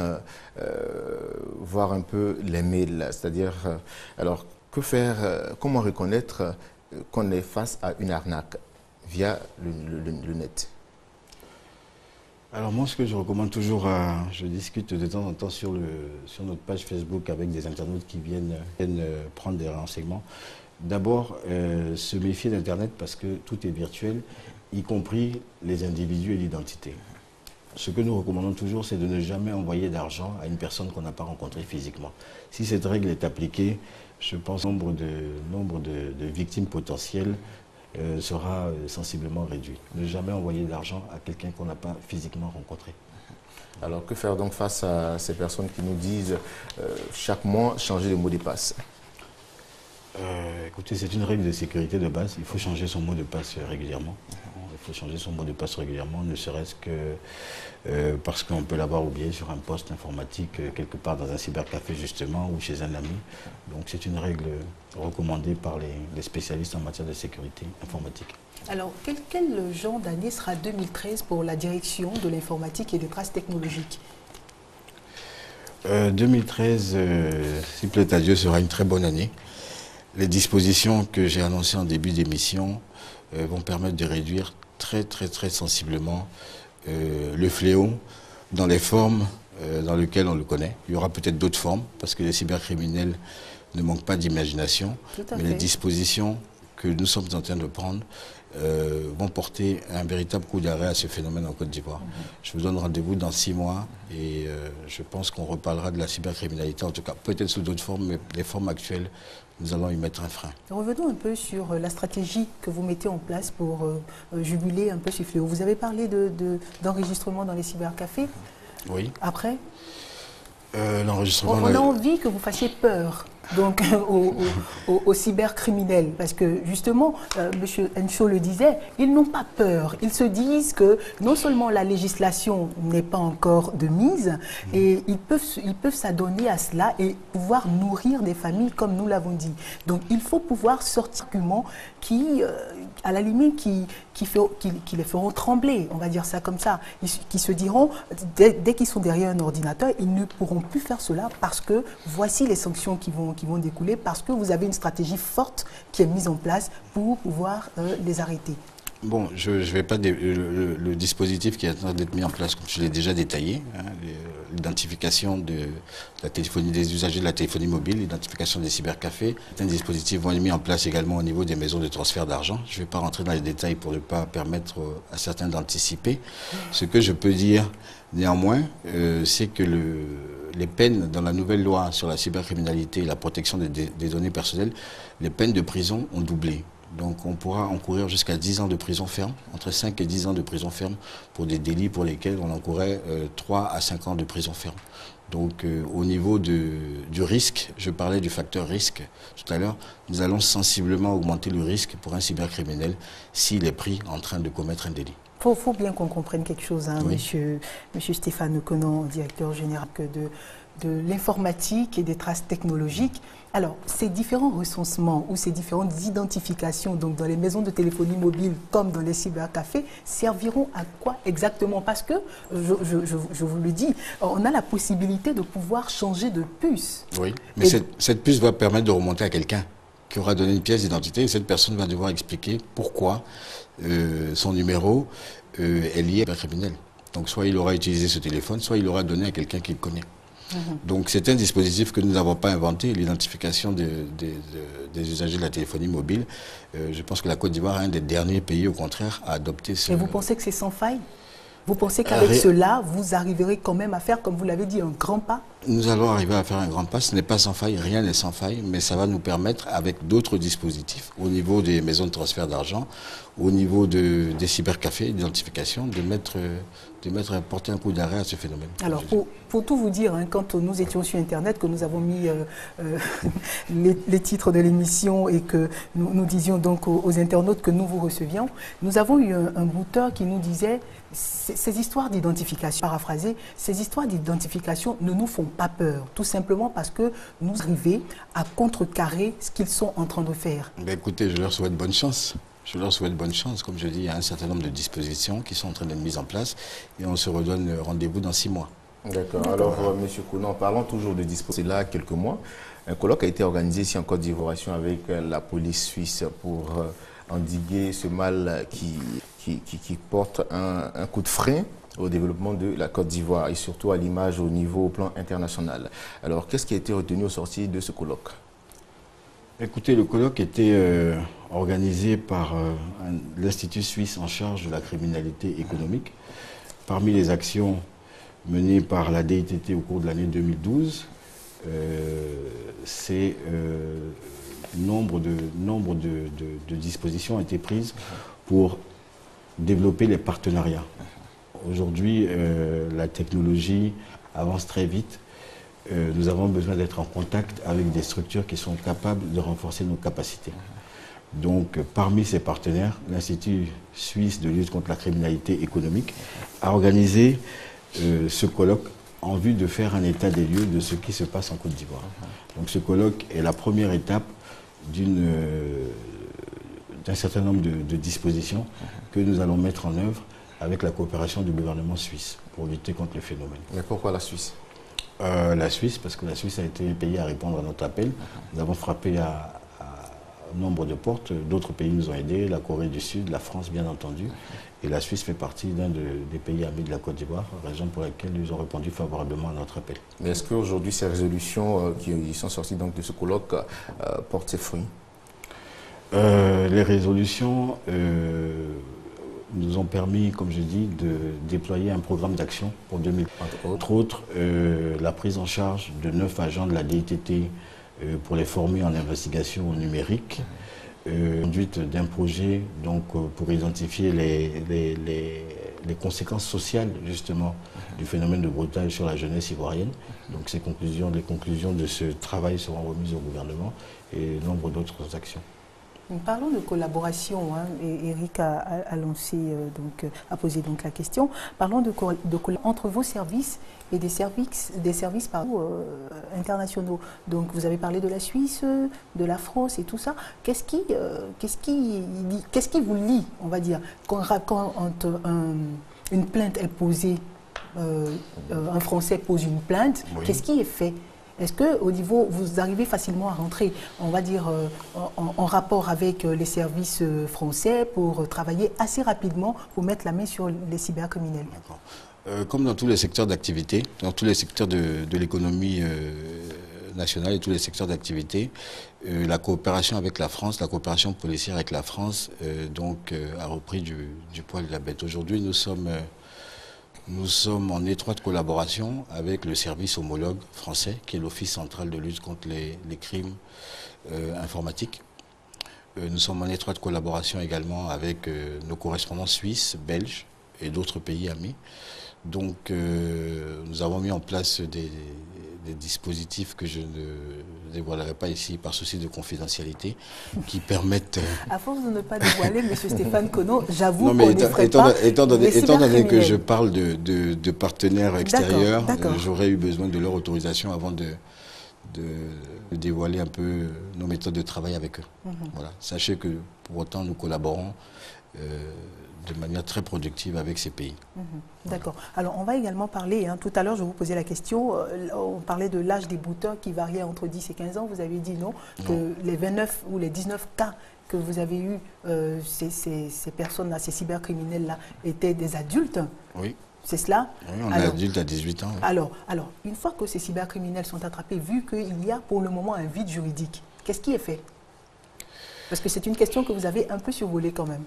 voir un peu les mails. C'est-à-dire, alors, que faire, comment reconnaître qu'on est face à une arnaque via le net? Alors moi, ce que je recommande toujours, je discute de temps en temps sur notre page Facebook avec des internautes qui viennent prendre des renseignements. D'abord, se méfier d'Internet parce que tout est virtuel, y compris les individus et l'identité. Ce que nous recommandons toujours, c'est de ne jamais envoyer d'argent à une personne qu'on n'a pas rencontrée physiquement. Si cette règle est appliquée, je pense que le nombre de victimes potentielles sera sensiblement réduit. Ne jamais envoyer d'argent à quelqu'un qu'on n'a pas physiquement rencontré. Alors que faire donc face à ces personnes qui nous disent chaque mois changer de mot de passe? Écoutez, c'est une règle de sécurité de base. Il faut changer son mot de passe régulièrement. Il faut changer son mot de passe régulièrement, ne serait-ce que parce qu'on peut l'avoir oublié sur un poste informatique quelque part dans un cybercafé justement ou chez un ami. Donc c'est une règle recommandée par les spécialistes en matière de sécurité informatique. Alors, quel genre d'année sera 2013 pour la direction de l'informatique et des traces technologiques? 2013, si plaît à Dieu, sera une très bonne année. Les dispositions que j'ai annoncées en début d'émission vont permettre de réduire très sensiblement le fléau dans les formes dans lesquelles on le connaît. Il y aura peut-être d'autres formes parce que les cybercriminels ne manquent pas d'imagination. Mais les dispositions que nous sommes en train de prendre vont porter un véritable coup d'arrêt à ce phénomène en Côte d'Ivoire. Je vous donne rendez-vous dans 6 mois et je pense qu'on reparlera de la cybercriminalité, en tout cas peut-être sous d'autres formes, mais les formes actuelles, nous allons y mettre un frein. Revenons un peu sur la stratégie que vous mettez en place pour juguler un peu ce fléau. Vous avez parlé d'enregistrement dans les cybercafés. Oui. Après l'enregistrement. On a envie que vous fassiez peur donc, aux cybercriminels. Parce que justement, M. Encho le disait, ils n'ont pas peur. Ils se disent que non seulement la législation n'est pas encore de mise, et ils peuvent s'adonner à cela et pouvoir nourrir des familles comme nous l'avons dit. Donc il faut pouvoir sortir un argument qui, à la limite, qui les feront trembler, on va dire ça comme ça, qui se diront, dès qu'ils sont derrière un ordinateur, ils ne pourront plus faire cela parce que voici les sanctions qui vont découler, parce que vous avez une stratégie forte qui est mise en place pour pouvoir les arrêter. Bon, je vais pas... Le dispositif qui est en train d'être mis en place, comme je l'ai déjà détaillé, hein, l'identification des usagers de la téléphonie mobile, l'identification des cybercafés. Certains dispositifs vont être mis en place également au niveau des maisons de transfert d'argent. Je ne vais pas rentrer dans les détails pour ne pas permettre à certains d'anticiper. Ce que je peux dire néanmoins, c'est que les peines dans la nouvelle loi sur la cybercriminalité et la protection des données personnelles, les peines de prison ont doublé. Donc on pourra encourir jusqu'à 10 ans de prison ferme, entre 5 et 10 ans de prison ferme pour des délits pour lesquels on encourait 3 à 5 ans de prison ferme. Donc au niveau du risque, je parlais du facteur risque tout à l'heure, nous allons sensiblement augmenter le risque pour un cybercriminel s'il est pris en train de commettre un délit. Il faut bien qu'on comprenne quelque chose, hein, oui. monsieur Stéphane Konan, directeur général de l'informatique et des traces technologiques. Alors, ces différents recensements ou ces différentes identifications donc dans les maisons de téléphonie mobile comme dans les cybercafés serviront à quoi exactement? Parce que, je vous le dis, on a la possibilité de pouvoir changer de puce. Oui, mais cette puce va permettre de remonter à quelqu'un qui aura donné une pièce d'identité et cette personne va devoir expliquer pourquoi son numéro est lié à un criminel. Donc soit il aura utilisé ce téléphone, soit il aura donné à quelqu'un qu'il connaît. Donc c'est un dispositif que nous n'avons pas inventé, l'identification des usagers de la téléphonie mobile. Je pense que la Côte d'Ivoire est un des derniers pays, au contraire, à adopter ce... Et vous pensez que c'est sans faille? Vous pensez qu'avec cela, vous arriverez quand même à faire, comme vous l'avez dit, un grand pas? Nous allons arriver à faire un grand pas. Ce n'est pas sans faille, rien n'est sans faille, mais ça va nous permettre, avec d'autres dispositifs, au niveau des maisons de transfert d'argent, au niveau des cybercafés d'identification, de porter un coup d'arrêt à ce phénomène. Alors, pour tout vous dire, hein, quand nous étions sur Internet, que nous avons mis les titres de l'émission et que nous disions donc aux internautes que nous vous recevions, nous avons eu un booteur qui nous disait ces histoires d'identification, paraphrasé, ces histoires d'identification ne nous font pas peur, tout simplement parce que nous arrivons à contrecarrer ce qu'ils sont en train de faire. Ben écoutez, je leur souhaite bonne chance. Je leur souhaite bonne chance. Comme je dis, il y a un certain nombre de dispositions qui sont en train d'être mises en place et on se redonne rendez-vous dans 6 mois. D'accord. Alors, M. Kounan, parlons toujours de dispositions. Là, quelques mois, un colloque a été organisé ici en Côte d'Ivoire avec la police suisse pour endiguer ce mal qui porte un coup de frein au développement de la Côte d'Ivoire et surtout à l'image au plan international. Alors, qu'est-ce qui a été retenu au sorti de ce colloque? Écoutez, le colloque était organisé par l'Institut suisse en charge de la criminalité économique. Parmi les actions menées par la DITT au cours de l'année 2012, nombre de dispositions ont été prises pour développer les partenariats. Aujourd'hui, la technologie avance très vite. Nous avons besoin d'être en contact avec des structures qui sont capables de renforcer nos capacités. Donc, parmi ces partenaires, l'Institut suisse de lutte contre la criminalité économique a organisé ce colloque en vue de faire un état des lieux de ce qui se passe en Côte d'Ivoire. Donc, ce colloque est la première étape d'un certain nombre de dispositions que nous allons mettre en œuvre avec la coopération du gouvernement suisse pour lutter contre le phénomène. Mais pourquoi la Suisse? La Suisse, parce que la Suisse a été payée à répondre à notre appel. Nous avons frappé à nombre de portes. D'autres pays nous ont aidés, la Corée du Sud, la France bien entendu. Et la Suisse fait partie d'un des pays amis de la Côte d'Ivoire, raison pour laquelle ils ont répondu favorablement à notre appel. Mais est-ce qu'aujourd'hui ces résolutions qui sont sorties donc de ce colloque portent ses fruits? Les résolutions nous ont permis, comme je dis, de déployer un programme d'action pour 2000. Entre autres, la prise en charge de 9 agents de la DITT pour les former en investigation numérique, conduite d'un projet donc, pour identifier les conséquences sociales justement du phénomène de broutage sur la jeunesse ivoirienne. Donc les conclusions de ce travail seront remises au gouvernement et nombre d'autres actions. Parlons de collaboration, hein, et Eric a lancé, a posé donc la question. Parlons de collaboration entre vos services et des services internationaux. Donc vous avez parlé de la Suisse, de la France et tout ça. Qu'est-ce qui vous lie, on va dire, quand une plainte est posée, un Français pose une plainte, oui. Qu'est-ce qui est fait ? Est-ce qu'au niveau, vous arrivez facilement à rentrer, on va dire, en rapport avec les services français pour travailler assez rapidement pour mettre la main sur les cybercriminels? Comme dans tous les secteurs d'activité, dans tous les secteurs de l'économie nationale et tous les secteurs d'activité, la coopération avec la France, la coopération policière avec la France, a repris du poil de la bête. Aujourd'hui, nous sommes en étroite collaboration avec le service homologue français, qui est l'Office central de lutte contre les crimes informatiques. Nous sommes en étroite collaboration également avec nos correspondants suisses, belges et d'autres pays amis. Donc nous avons mis en place des dispositifs que je ne dévoilerai pas ici par souci de confidentialité, qui permettent... À force de ne pas dévoiler, M. Stéphane Kono, j'avoue qu'on ne ferait pas étant donné que je parle de partenaires extérieurs, j'aurais eu besoin de leur autorisation avant de dévoiler un peu nos méthodes de travail avec eux. Voilà. Sachez que pour autant nous collaborons de manière très productive avec ces pays. D'accord. Alors, on va également parler, tout à l'heure, je vous posais la question, on parlait de l'âge des booteurs qui variait entre 10 et 15 ans. Vous avez dit non, que les 29 ou les 19 cas que vous avez eus, ces personnes-là, ces cybercriminels-là, étaient des adultes. Oui. C'est cela? Oui, on est adulte à 18 ans. Oui. Alors, une fois que ces cybercriminels sont attrapés, vu qu'il y a pour le moment un vide juridique, qu'est-ce qui est fait? Parce que c'est une question que vous avez un peu survolée quand même.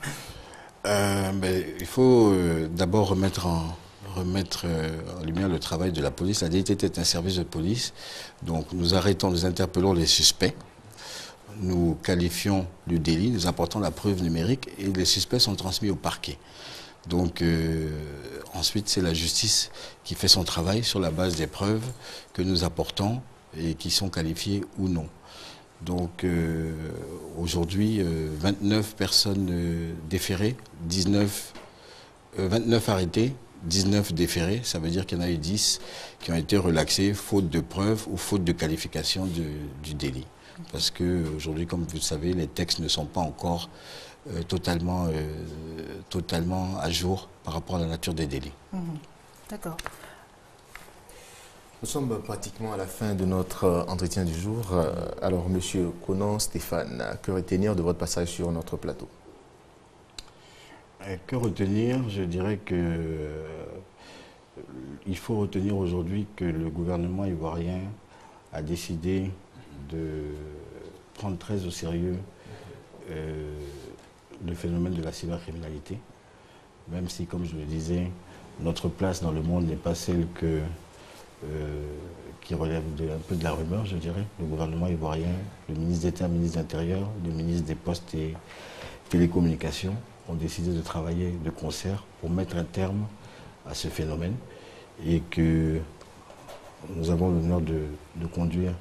Il faut d'abord remettre remettre en lumière le travail de la police. La DITT est un service de police, donc nous arrêtons, nous interpellons les suspects, nous qualifions du délit, nous apportons la preuve numérique et les suspects sont transmis au parquet. Donc ensuite c'est la justice qui fait son travail sur la base des preuves que nous apportons et qui sont qualifiées ou non. Donc aujourd'hui 29 personnes déférées, 29 arrêtés, 19 déférés, ça veut dire qu'il y en a eu 10 qui ont été relaxés faute de preuves ou faute de qualification du délit. Parce qu'aujourd'hui, comme vous le savez, les textes ne sont pas encore totalement à jour par rapport à la nature des délits. D'accord. Nous sommes pratiquement à la fin de notre entretien du jour. Alors, Monsieur Konan Stéphane, que retenir de votre passage sur notre plateau? Que retenir? Je dirais que il faut retenir aujourd'hui que le gouvernement ivoirien a décidé de prendre très au sérieux le phénomène de la cybercriminalité, même si, comme je le disais, notre place dans le monde n'est pas celle qui relève un peu de la rumeur, je dirais. Le gouvernement ivoirien, le ministre d'État, le ministre de l'Intérieur, le ministre des Postes et Télécommunications ont décidé de travailler de concert pour mettre un terme à ce phénomène et que nous avons l'honneur de conduire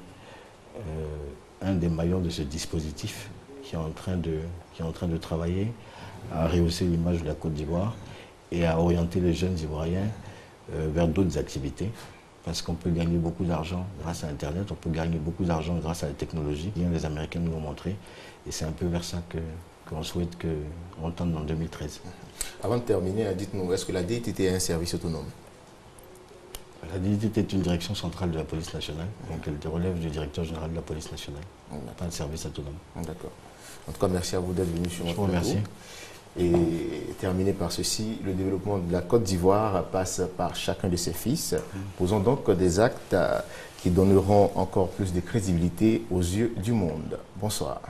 un des maillons de ce dispositif qui est en train de travailler à rehausser l'image de la Côte d'Ivoire et à orienter les jeunes Ivoiriens vers d'autres activités. Parce qu'on peut gagner beaucoup d'argent grâce à Internet, on peut gagner beaucoup d'argent grâce à la technologie. Les Américains nous l'ont montré et c'est un peu vers ça qu'on souhaite qu'on tende en 2013. Avant de terminer, dites-nous, est-ce que la DITT est un service autonome? La DITT est une direction centrale de la police nationale, donc elle relève du directeur général de la police nationale, pas de service autonome. D'accord. En tout cas, merci à vous d'être venu sur notre plateau. Merci. Et terminer par ceci, le développement de la Côte d'Ivoire passe par chacun de ses fils, posant donc des actes qui donneront encore plus de crédibilité aux yeux du monde. Bonsoir.